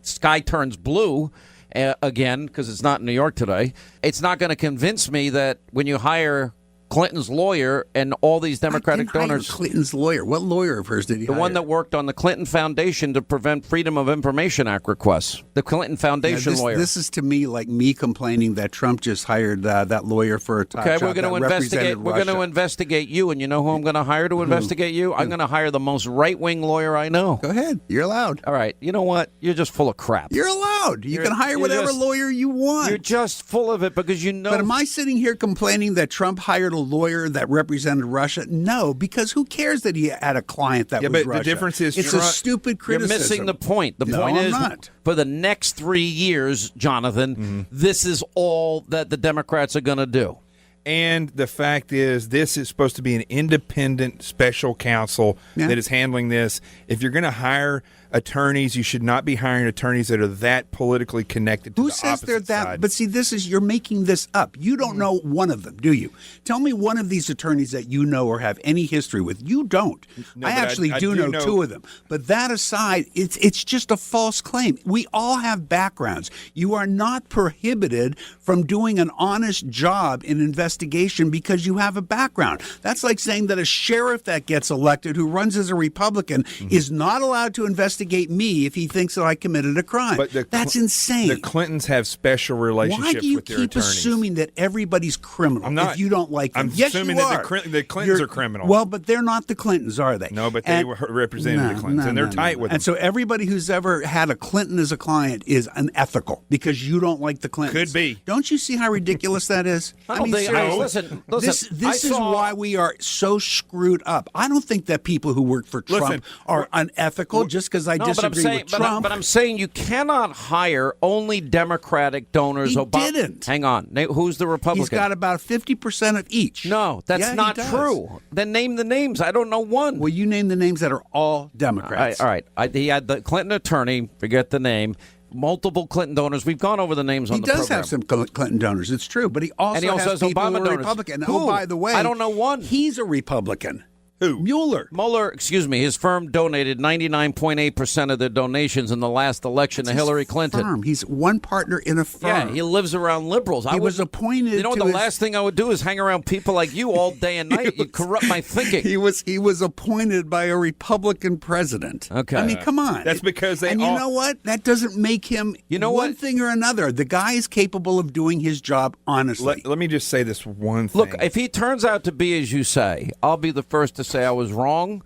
[SPEAKER 1] sky turns blue again, because it's not in New York today. It's not going to convince me that when you hire Clinton's lawyer and all these Democratic donors.
[SPEAKER 7] Clinton's lawyer. What lawyer of hers did he hire?
[SPEAKER 1] The one that worked on the Clinton Foundation to prevent Freedom of Information Act requests. The Clinton Foundation lawyer.
[SPEAKER 7] This is to me like me complaining that Trump just hired that lawyer for a top job.
[SPEAKER 1] We're going to investigate. We're going to investigate you, and you know who I'm going to hire to investigate you? I'm going to hire the most right-wing lawyer I know.
[SPEAKER 7] Go ahead. You're allowed.
[SPEAKER 1] All right. You know what? You're just full of crap.
[SPEAKER 7] You're allowed. You can hire whatever lawyer you want.
[SPEAKER 1] You're just full of it because you know.
[SPEAKER 7] But am I sitting here complaining that Trump hired a lawyer that represented Russia? No, because who cares that he had a client that was
[SPEAKER 9] but
[SPEAKER 7] Russia?
[SPEAKER 9] The difference is
[SPEAKER 7] it's a stupid criticism.
[SPEAKER 1] You're missing the point. The point is, for the next 3 years, Jonathan, this is all that the Democrats are going to do.
[SPEAKER 9] And the fact is, this is supposed to be an independent special counsel that is handling this. If you're going to hire attorneys, you should not be hiring attorneys that are that politically connected to the opposite side.
[SPEAKER 7] Who says they're that? But see, you're making this up. You don't know one of them, do you? Tell me one of these attorneys that you know or have any history with. You don't.
[SPEAKER 9] No,
[SPEAKER 7] I actually do know two of them. But that aside, it's just a false claim. We all have backgrounds. You are not prohibited from doing an honest job in investigation because you have a background. That's like saying that a sheriff that gets elected who runs as a Republican is not allowed to investigate me if he thinks that I committed a crime.
[SPEAKER 9] But
[SPEAKER 7] that's insane.
[SPEAKER 9] The Clintons have special relationships with their attorneys.
[SPEAKER 7] Why do you keep assuming that everybody's criminal
[SPEAKER 9] I'm not,
[SPEAKER 7] if you don't like them?
[SPEAKER 9] I'm
[SPEAKER 7] yes,
[SPEAKER 9] assuming
[SPEAKER 7] you
[SPEAKER 9] that
[SPEAKER 7] are.
[SPEAKER 9] the Clintons are criminal.
[SPEAKER 7] Well, but they're not the Clintons, are they?
[SPEAKER 9] No, but they represented the Clintons, and they're tight with them.
[SPEAKER 7] And so everybody who's ever had a Clinton as a client is unethical because you don't like the Clintons.
[SPEAKER 9] Could be.
[SPEAKER 7] Seriously, how ridiculous that is?
[SPEAKER 1] Listen,
[SPEAKER 7] this is why we are so screwed up. I don't think that people who work for Trump are unethical just because I disagree with Trump.
[SPEAKER 1] But I'm saying you cannot hire only Democratic donors.
[SPEAKER 7] He didn't.
[SPEAKER 1] Hang on. Who's the Republican?
[SPEAKER 7] He's got about 50% of each.
[SPEAKER 1] No, that's not true. Then name the names. I don't know one.
[SPEAKER 7] Well, you name the names that are all Democrats.
[SPEAKER 1] All right. He had the Clinton attorney, forget the name, multiple Clinton donors. We've gone over the names on the program.
[SPEAKER 7] He does have some Clinton donors. It's true. But he also has people
[SPEAKER 1] Obama
[SPEAKER 7] who are
[SPEAKER 1] donors.
[SPEAKER 7] Republican.
[SPEAKER 1] Who?
[SPEAKER 7] Oh, by the way,
[SPEAKER 1] I don't know one.
[SPEAKER 7] He's a Republican.
[SPEAKER 9] Who?
[SPEAKER 7] Mueller.
[SPEAKER 1] His firm donated 99.8% of their donations in the last election to Hillary Clinton.
[SPEAKER 7] Firm. He's one partner in a firm.
[SPEAKER 1] Yeah, he lives around liberals.
[SPEAKER 7] He was appointed.
[SPEAKER 1] You know, the last thing I would do is hang around people like you all day and night. You corrupt my thinking.
[SPEAKER 7] He was appointed by a Republican president.
[SPEAKER 1] Okay.
[SPEAKER 7] I mean, come on.
[SPEAKER 9] That's because they.
[SPEAKER 7] And you know what? That doesn't make him. One thing or another. The guy is capable of doing his job honestly.
[SPEAKER 9] Let me just say this one thing.
[SPEAKER 1] Look, if he turns out to be as you say, I'll be the first to say I was wrong.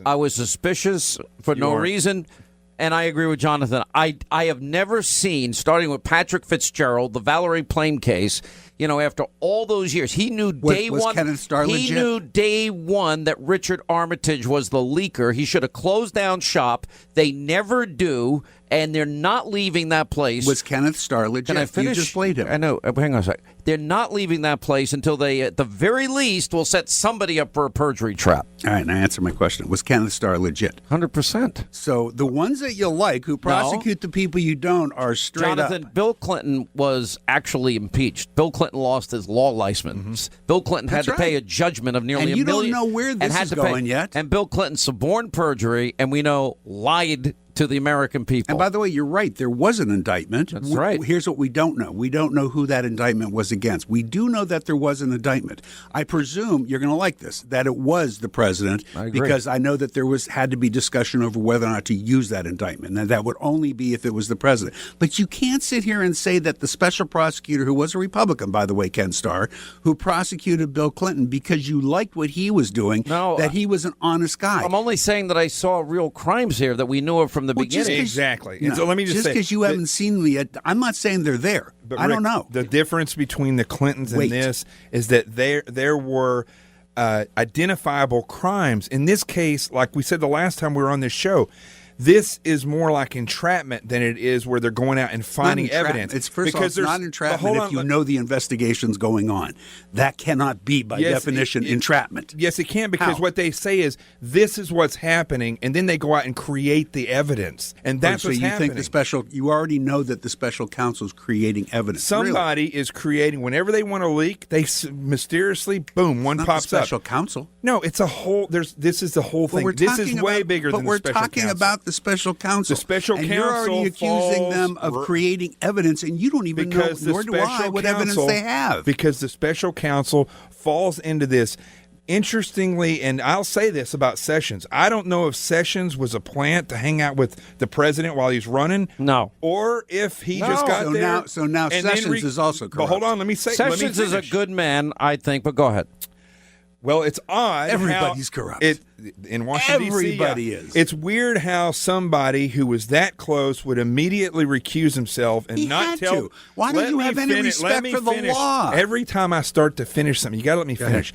[SPEAKER 1] I was suspicious for no reason. And I agree with Jonathan. I have never seen, starting with Patrick Fitzgerald, the Valerie Plame case, after all those years, he knew day one.
[SPEAKER 7] Kenneth Starr legit?
[SPEAKER 1] He knew day one that Richard Armitage was the leaker. He should have closed down shop. They never do, and they're not leaving that place.
[SPEAKER 7] Was Kenneth Starr legit?
[SPEAKER 1] Can I finish?
[SPEAKER 7] You just played him.
[SPEAKER 1] I know. Hang on a second. They're not leaving that place until they, at the very least, will set somebody up for a perjury trap.
[SPEAKER 7] All right, now answer my question. Was Kenneth Starr legit?
[SPEAKER 1] 100%.
[SPEAKER 7] So the ones that you like, who prosecute the people you don't, are straight
[SPEAKER 1] Jonathan,
[SPEAKER 7] up.
[SPEAKER 1] Bill Clinton was actually impeached. Bill Clinton lost his law license. Bill Clinton had to pay a judgment of nearly
[SPEAKER 7] and
[SPEAKER 1] $1 million.
[SPEAKER 7] You don't know where this is going yet.
[SPEAKER 1] And Bill Clinton suborned perjury, and we know lied to the American people.
[SPEAKER 7] And by the way, you're right. There was an indictment.
[SPEAKER 1] That's right.
[SPEAKER 7] Here's what we don't know. We don't know who that indictment was against. We do know that there was an indictment. I presume you're going to like this, that it was the president, because I know that there had to be discussion over whether or not to use that indictment. And that would only be if it was the president. But you can't sit here and say that the special prosecutor, who was a Republican, by the way, Ken Starr, who prosecuted Bill Clinton because you liked what he was doing, that he was an honest guy.
[SPEAKER 1] I'm only saying that I saw real crimes here that we knew of from the beginning.
[SPEAKER 9] Exactly.
[SPEAKER 7] No,
[SPEAKER 9] and so let me just say,
[SPEAKER 7] because you haven't seen them yet, I'm not saying they're there.
[SPEAKER 9] But
[SPEAKER 7] I
[SPEAKER 9] Rick,
[SPEAKER 7] don't know.
[SPEAKER 9] The difference between the Clintons and this is that there were identifiable crimes. In this case, like we said the last time we were on this show, This is more like entrapment than it is where they're going out and finding evidence.
[SPEAKER 7] It's first of all, it's not entrapment if you know the investigation's going on. That cannot be, by definition, entrapment.
[SPEAKER 9] Yes, it can, because what they say is, this is what's happening, and then they go out and create the evidence. And that's
[SPEAKER 7] so
[SPEAKER 9] what's
[SPEAKER 7] you
[SPEAKER 9] happening.
[SPEAKER 7] think you already know that the special counsel is creating evidence.
[SPEAKER 9] Somebody is creating, whenever they want to leak, they mysteriously, boom, one pops
[SPEAKER 7] up. Special counsel?
[SPEAKER 9] No, it's a whole, this is the whole thing. This is way bigger than the special counsel.
[SPEAKER 7] But we're talking about the special counsel.
[SPEAKER 9] The special
[SPEAKER 7] and
[SPEAKER 9] counsel
[SPEAKER 7] you're already accusing them of creating evidence, and you don't even know, nor do I, what evidence they have.
[SPEAKER 9] Because the special counsel falls into this. Interestingly, and I'll say this about Sessions, I don't know if Sessions was a plant to hang out with the president while he's running.
[SPEAKER 1] No.
[SPEAKER 9] Or if he just got there.
[SPEAKER 7] So now Sessions is also corrupt.
[SPEAKER 9] But hold on, let me say.
[SPEAKER 1] Sessions is a good man, I think, but go ahead.
[SPEAKER 9] Well, it's odd.
[SPEAKER 7] Everybody's corrupt.
[SPEAKER 9] In Washington,
[SPEAKER 7] Everybody is.
[SPEAKER 9] It's weird how somebody who was that close would immediately recuse himself and not tell.
[SPEAKER 7] To. Why don't you have any respect for the law?
[SPEAKER 9] Every time I start to finish something, you got to let me finish.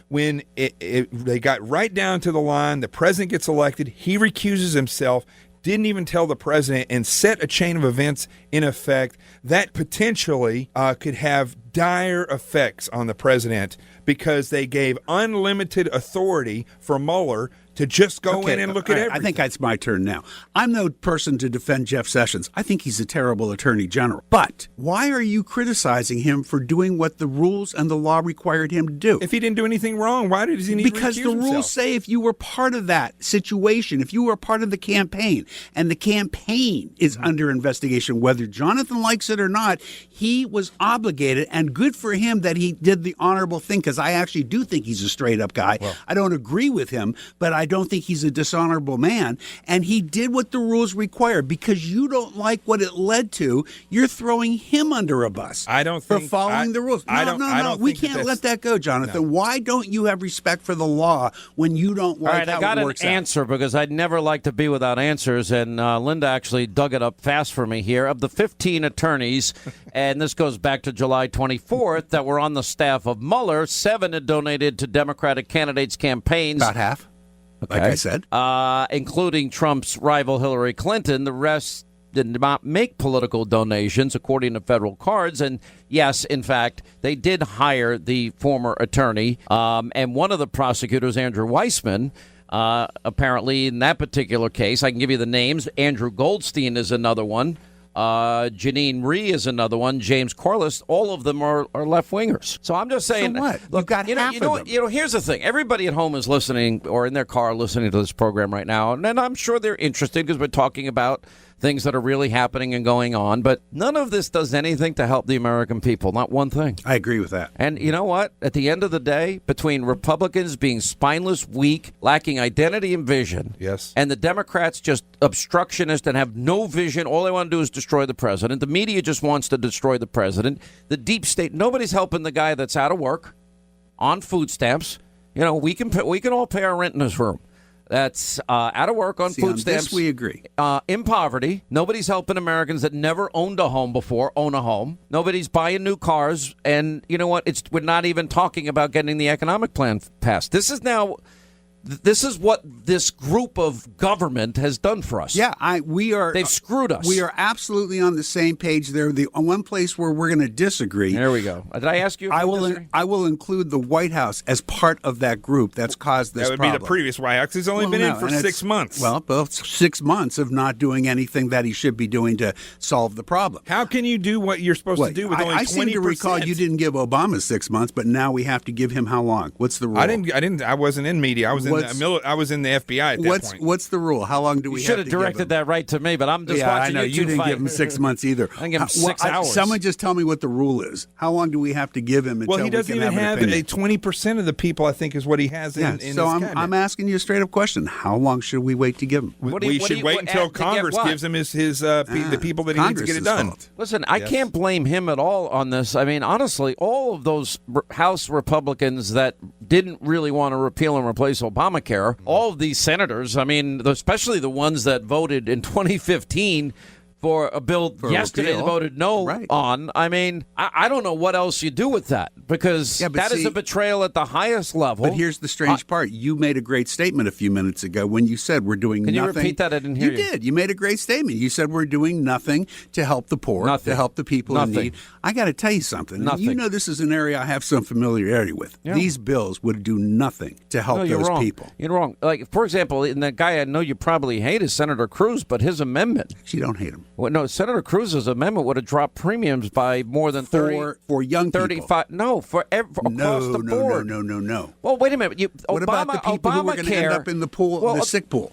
[SPEAKER 9] When they got right down to the line, the president gets elected, he recuses himself, didn't even tell the president, and set a chain of events in effect that potentially could have dire effects on the president, because they gave unlimited authority for Mueller to just go in and look at everything.
[SPEAKER 7] I think it's my turn now. I'm no person to defend Jeff Sessions. I think he's a terrible attorney general. But why are you criticizing him for doing what the rules and the law required him to do?
[SPEAKER 9] If he didn't do anything wrong, why does he need to recuse himself?
[SPEAKER 7] Because the rules say if you were part of that situation, if you were part of the campaign, and the campaign is under investigation, whether Jonathan likes it or not, he was obligated, and good for him that he did the honorable thing, because I actually do think he's a straight-up guy. Well, I don't agree with him, but I don't think he's a dishonorable man, and he did what the rules require. Because you don't like what it led to, you're throwing him under a bus.
[SPEAKER 9] I don't
[SPEAKER 7] for
[SPEAKER 9] think
[SPEAKER 7] following the rules. No. We can't let that go, Jonathan. No. Why don't you have respect for the law when you don't like how it works out?
[SPEAKER 1] I got an answer, because I'd never like to be without answers, and Linda actually dug it up fast for me here. Of the 15 attorneys, and this goes back to July 24th, that were on the staff of Mueller, 7 had donated to Democratic candidates' campaigns.
[SPEAKER 7] About half. Okay. Like I said.
[SPEAKER 1] Including Trump's rival Hillary Clinton. The rest did not make political donations, according to federal cards. And yes, in fact, they did hire the former attorney. And one of the prosecutors, Andrew Weissman, apparently in that particular case, I can give you the names. Andrew Goldstein is another one. Janine Rhee is another one. James Corliss. All of them are left-wingers. So I'm just saying.
[SPEAKER 7] So what?
[SPEAKER 1] Look,
[SPEAKER 7] half of them.
[SPEAKER 1] Here's the thing. Everybody at home is listening or in their car listening to this program right now, and I'm sure they're interested because we're talking about things that are really happening and going on. But none of this does anything to help the American people. Not one thing.
[SPEAKER 7] I agree with that.
[SPEAKER 1] And you know what? At the end of the day, between Republicans being spineless, weak, lacking identity and vision,
[SPEAKER 9] yes,
[SPEAKER 1] and the Democrats just obstructionist and have no vision, all they want to do is destroy the president. The media just wants to destroy the president. The deep state, nobody's helping the guy that's out of work, on food stamps. You know, we can all pay our rent in this room. That's out of work on food stamps.
[SPEAKER 7] This we agree.
[SPEAKER 1] In poverty. Nobody's helping Americans that never owned a home before own a home. Nobody's buying new cars. And you know what? We're not even talking about getting the economic plan passed. This is what this group of government has done for us.
[SPEAKER 7] Yeah, they've
[SPEAKER 1] screwed us.
[SPEAKER 7] We are absolutely on the same page there. The one place where we're going to disagree.
[SPEAKER 1] There we go. Did I ask you?
[SPEAKER 7] I will include the White House as part of that group that's caused this problem.
[SPEAKER 9] That would be the previous White House. He's only been in for 6 months.
[SPEAKER 7] Well, 6 months of not doing anything that he should be doing to solve the problem.
[SPEAKER 9] How can you do what you're supposed to do with only 20%?
[SPEAKER 7] I seem to recall you didn't give Obama 6 months, but now we have to give him how long? What's the rule?
[SPEAKER 9] I wasn't in media. I was in the FBI at that point.
[SPEAKER 7] What's the rule? How long do we have to give him?
[SPEAKER 1] You should have directed that right to me, but I'm just watching
[SPEAKER 7] I know. You didn't give him 6 months either.
[SPEAKER 1] I didn't give him 6 hours.
[SPEAKER 7] Someone just tell me what the rule is. How long do we have to give him until
[SPEAKER 9] he doesn't even have 20% of the people, I think, is what he has in his cabinet.
[SPEAKER 7] I'm asking you a straight-up question. How long should we wait to give him?
[SPEAKER 9] We should wait until Congress gives him the people that he needs to get it done.
[SPEAKER 1] Listen, I can't blame him at all on this. I mean, honestly, all of those House Republicans that didn't really want to repeal and replace Obamacare, all of these senators, I mean, especially the ones that voted in 2015 for a bill yesterday that voted no on. I mean, I don't know what else you do with that. because that is a betrayal at the highest level.
[SPEAKER 7] But here's the strange part. You made a great statement a few minutes ago when you said we're doing
[SPEAKER 1] nothing.
[SPEAKER 7] Can
[SPEAKER 1] you repeat that? I didn't hear you.
[SPEAKER 7] You did. You made a great statement. You said we're doing nothing to help the poor, to help the people in need. I got to tell you something.
[SPEAKER 1] Nothing.
[SPEAKER 7] You know this is an area I have some familiarity with.
[SPEAKER 1] Yeah.
[SPEAKER 7] These bills would do nothing to help those people.
[SPEAKER 1] You're wrong. Like, for example, and the guy I know you probably hate is Senator Cruz, but his amendment.
[SPEAKER 7] You don't hate him.
[SPEAKER 1] Well, no, Senator Cruz's amendment would have dropped premiums by more than 30
[SPEAKER 7] for young
[SPEAKER 1] 35.
[SPEAKER 7] people.
[SPEAKER 1] No, across the board.
[SPEAKER 7] No.
[SPEAKER 1] Well, wait a minute.
[SPEAKER 7] What about the people who are going to end up in the pool, the sick pool?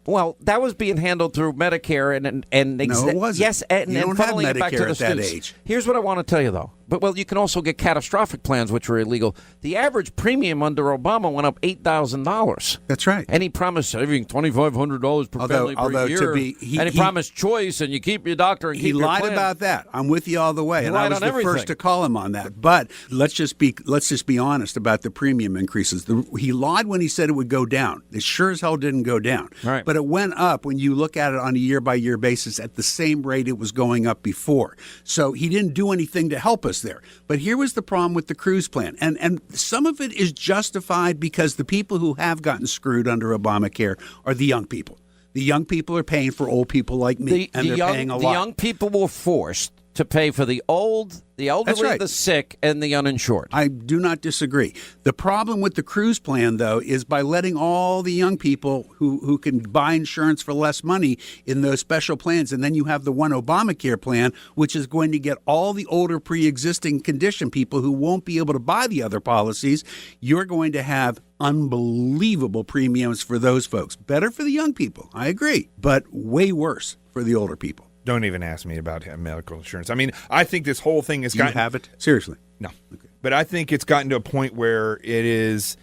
[SPEAKER 1] Well, that was being handled through Medicare and
[SPEAKER 7] no, it wasn't.
[SPEAKER 1] Yes, and
[SPEAKER 7] you don't have
[SPEAKER 1] funneling it back to
[SPEAKER 7] Medicare
[SPEAKER 1] the
[SPEAKER 7] at that
[SPEAKER 1] students.
[SPEAKER 7] age.
[SPEAKER 1] Here's what I want to tell you, though. But you can also get catastrophic plans, which are illegal. The average premium under Obama went up $8,000.
[SPEAKER 7] That's right.
[SPEAKER 1] And he promised saving $2,500 per family per year. And he promised choice, and you keep your doctor and keep your plan.
[SPEAKER 7] He lied about that. I'm with you all the way, and I was the first to call him on that. But let's just be honest about the premium increases. He lied when he said it would go down. It sure as hell didn't go down.
[SPEAKER 1] Right.
[SPEAKER 7] But it went up when you look at it on a year-by-year basis at the same rate it was going up before. So he didn't do anything to help us there. But here was the problem with the Cruz plan. And some of it is justified because the people who have gotten screwed under Obamacare are the young people. The young people are paying for old people like me, and they're paying a lot.
[SPEAKER 1] The young people were forced to pay for the elderly, the sick, and the uninsured.
[SPEAKER 7] I do not disagree. The problem with the Cruz plan, though, is by letting all the young people who can buy insurance for less money in those special plans, and then you have the one Obamacare plan, which is going to get all the older pre-existing condition people who won't be able to buy the other policies. You're going to have unbelievable premiums for those folks. Better for the young people, I agree, but way worse for the older people.
[SPEAKER 9] Don't even ask me about medical insurance. I mean, I think this whole thing has gotten...
[SPEAKER 7] You have it? Seriously?
[SPEAKER 9] No. Okay. But I think it's gotten to a point where this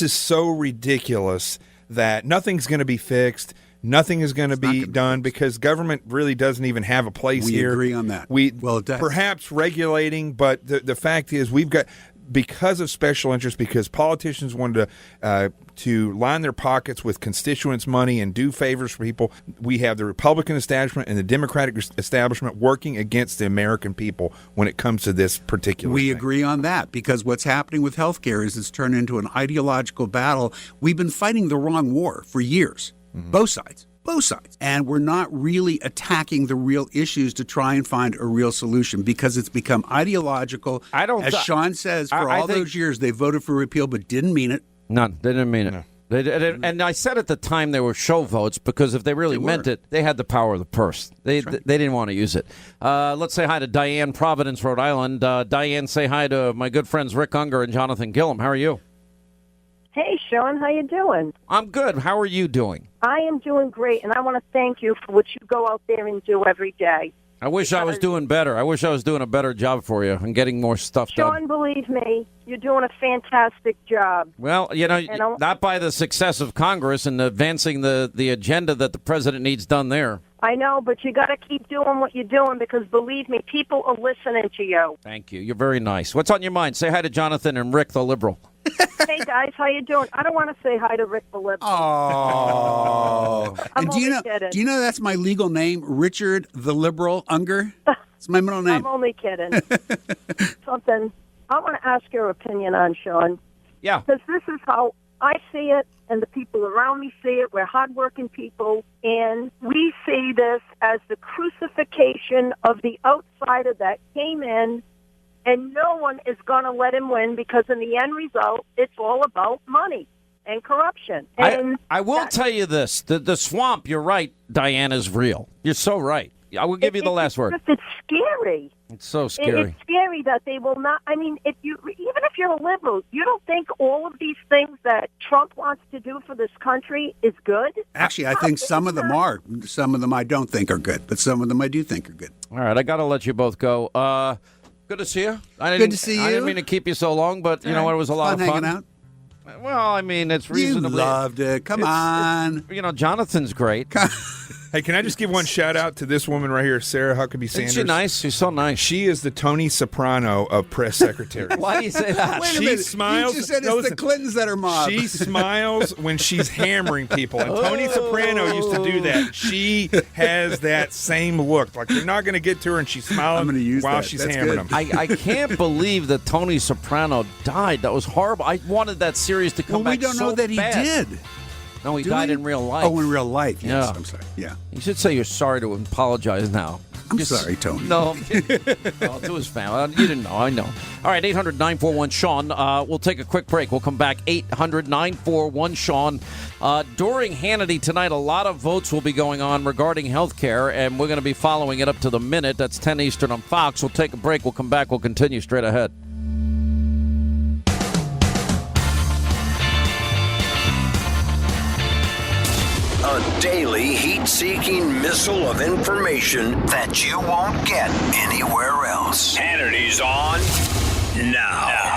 [SPEAKER 9] is so ridiculous that nothing's going to be fixed. Nothing is going to be done because government really doesn't even have a place here.
[SPEAKER 7] We agree on that.
[SPEAKER 9] Well, it does. Perhaps regulating, but the fact is we've got... Because of special interests, because politicians wanted to line their pockets with constituents' money and do favors for people, we have the Republican establishment and the Democratic establishment working against the American people when it comes to this particular
[SPEAKER 7] We
[SPEAKER 9] thing.
[SPEAKER 7] agree on that because what's happening with health care is it's turned into an ideological battle. We've been fighting the wrong war for years, both sides. And we're not really attacking the real issues to try and find a real solution because it's become ideological. As Sean says, for all those years, they voted for repeal but didn't mean it.
[SPEAKER 1] None. They didn't mean it. No. And I said at the time they were show votes because if they really meant it, they had the power of the purse. They didn't want to use it. Let's say hi to Diane, Providence, Rhode Island. Diane, say hi to my good friends Rick Unger and Jonathan Gillum. How are you?
[SPEAKER 10] Hey, Sean, how you doing?
[SPEAKER 1] I'm good. How are you doing?
[SPEAKER 10] I am doing great, and I want to thank you for what you go out there and do every day.
[SPEAKER 1] I wish I was doing better. I wish I was doing a better job for you and getting more stuff done.
[SPEAKER 10] Sean, believe me, you're doing a fantastic job.
[SPEAKER 1] Well, not by the success of Congress and advancing the agenda that the president needs done there.
[SPEAKER 10] I know, but you got to keep doing what you're doing because, believe me, people are listening to you.
[SPEAKER 1] Thank you. You're very nice. What's on your mind? Say hi to Jonathan and Rick, the liberal.
[SPEAKER 10] Hey, guys, how you doing? I don't want to say hi to Rick the liberal.
[SPEAKER 7] Oh. And do you know that's my legal name, Richard the Liberal Unger? It's my middle name.
[SPEAKER 10] I'm only kidding. Something I want to ask your opinion on, Sean.
[SPEAKER 1] Yeah.
[SPEAKER 10] Because this is how I see it, and the people around me see it. We're hardworking people, and we see this as the crucifixion of the outsider that came in, and no one is going to let him win because in the end result, it's all about money and corruption. And
[SPEAKER 1] I will tell you this. The swamp, you're right, Diane, is real. You're so right. I will give you the last word.
[SPEAKER 10] It's scary.
[SPEAKER 1] It's so scary.
[SPEAKER 10] It's scary that they will not. I mean, even if you're a liberal, you don't think all of these things that Trump wants to do for this country is good?
[SPEAKER 7] Actually, I think some of them are. Some of them I don't think are good, but some of them I do think are good.
[SPEAKER 1] All right, I got to let you both go. Good to see you.
[SPEAKER 7] Good to see you.
[SPEAKER 1] I didn't mean to keep you so long, but you know what? It was a lot of fun.
[SPEAKER 7] Hanging out.
[SPEAKER 1] Well, I mean, it's reasonably.
[SPEAKER 7] You loved it. Come on.
[SPEAKER 1] Jonathan's great.
[SPEAKER 9] Hey, can I just give one shout out to this woman right here, Sarah Huckabee Sanders?
[SPEAKER 1] Isn't she nice? She's so nice.
[SPEAKER 9] She is the Tony Soprano of press secretaries.
[SPEAKER 1] Why do you say that?
[SPEAKER 7] Wait a
[SPEAKER 9] She
[SPEAKER 7] minute.
[SPEAKER 9] smiles.
[SPEAKER 7] You just said it's
[SPEAKER 9] listen,
[SPEAKER 7] the Clintons that are mob.
[SPEAKER 9] She smiles when she's hammering people. And Tony Soprano used to do that. She has that same look. Like you're not going to get to her and she's smiling while she's hammering them.
[SPEAKER 1] I can't believe that Tony Soprano died. That was horrible. I wanted that series to come
[SPEAKER 7] Well, we
[SPEAKER 1] back
[SPEAKER 7] don't
[SPEAKER 1] so
[SPEAKER 7] know that he
[SPEAKER 1] bad.
[SPEAKER 7] did.
[SPEAKER 1] No, he
[SPEAKER 7] Do
[SPEAKER 1] died
[SPEAKER 7] we?
[SPEAKER 1] in real life.
[SPEAKER 7] Oh, in real life, yes.
[SPEAKER 1] Yeah.
[SPEAKER 7] I'm sorry. Yeah.
[SPEAKER 1] You should say you're sorry to apologize now.
[SPEAKER 7] I'm sorry, Tony.
[SPEAKER 1] No, no, to his family. You didn't know. I know. All right, 800-941-SEAN. We'll take a quick break. We'll come back. 800-941-SEAN. During Hannity tonight, a lot of votes will be going on regarding health care, and we're going to be following it up to the minute. That's 10 Eastern on Fox. We'll take a break. We'll come back. We'll continue straight ahead.
[SPEAKER 5] A daily heat-seeking missile of information that you won't get anywhere else. Hannity's on now.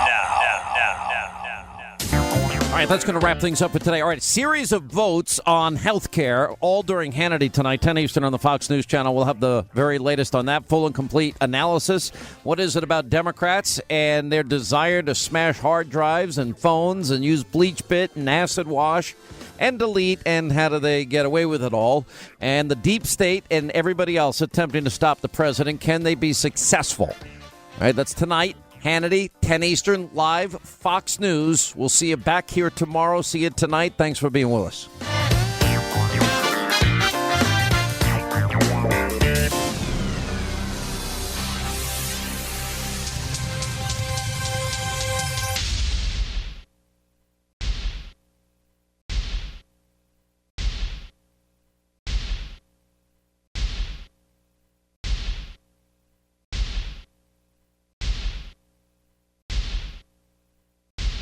[SPEAKER 1] All right, that's going to wrap things up for today. All right, series of votes on health care, all during Hannity tonight, 10 Eastern on the Fox News Channel. We'll have the very latest on that, full and complete analysis. What is it about Democrats and their desire to smash hard drives and phones and use bleach bit and acid wash and delete, and how do they get away with it all? And the deep state and everybody else attempting to stop the president, can they be successful? All right, that's tonight. Hannity, 10 Eastern, live, Fox News. We'll see you back here tomorrow. See you tonight. Thanks for being with us.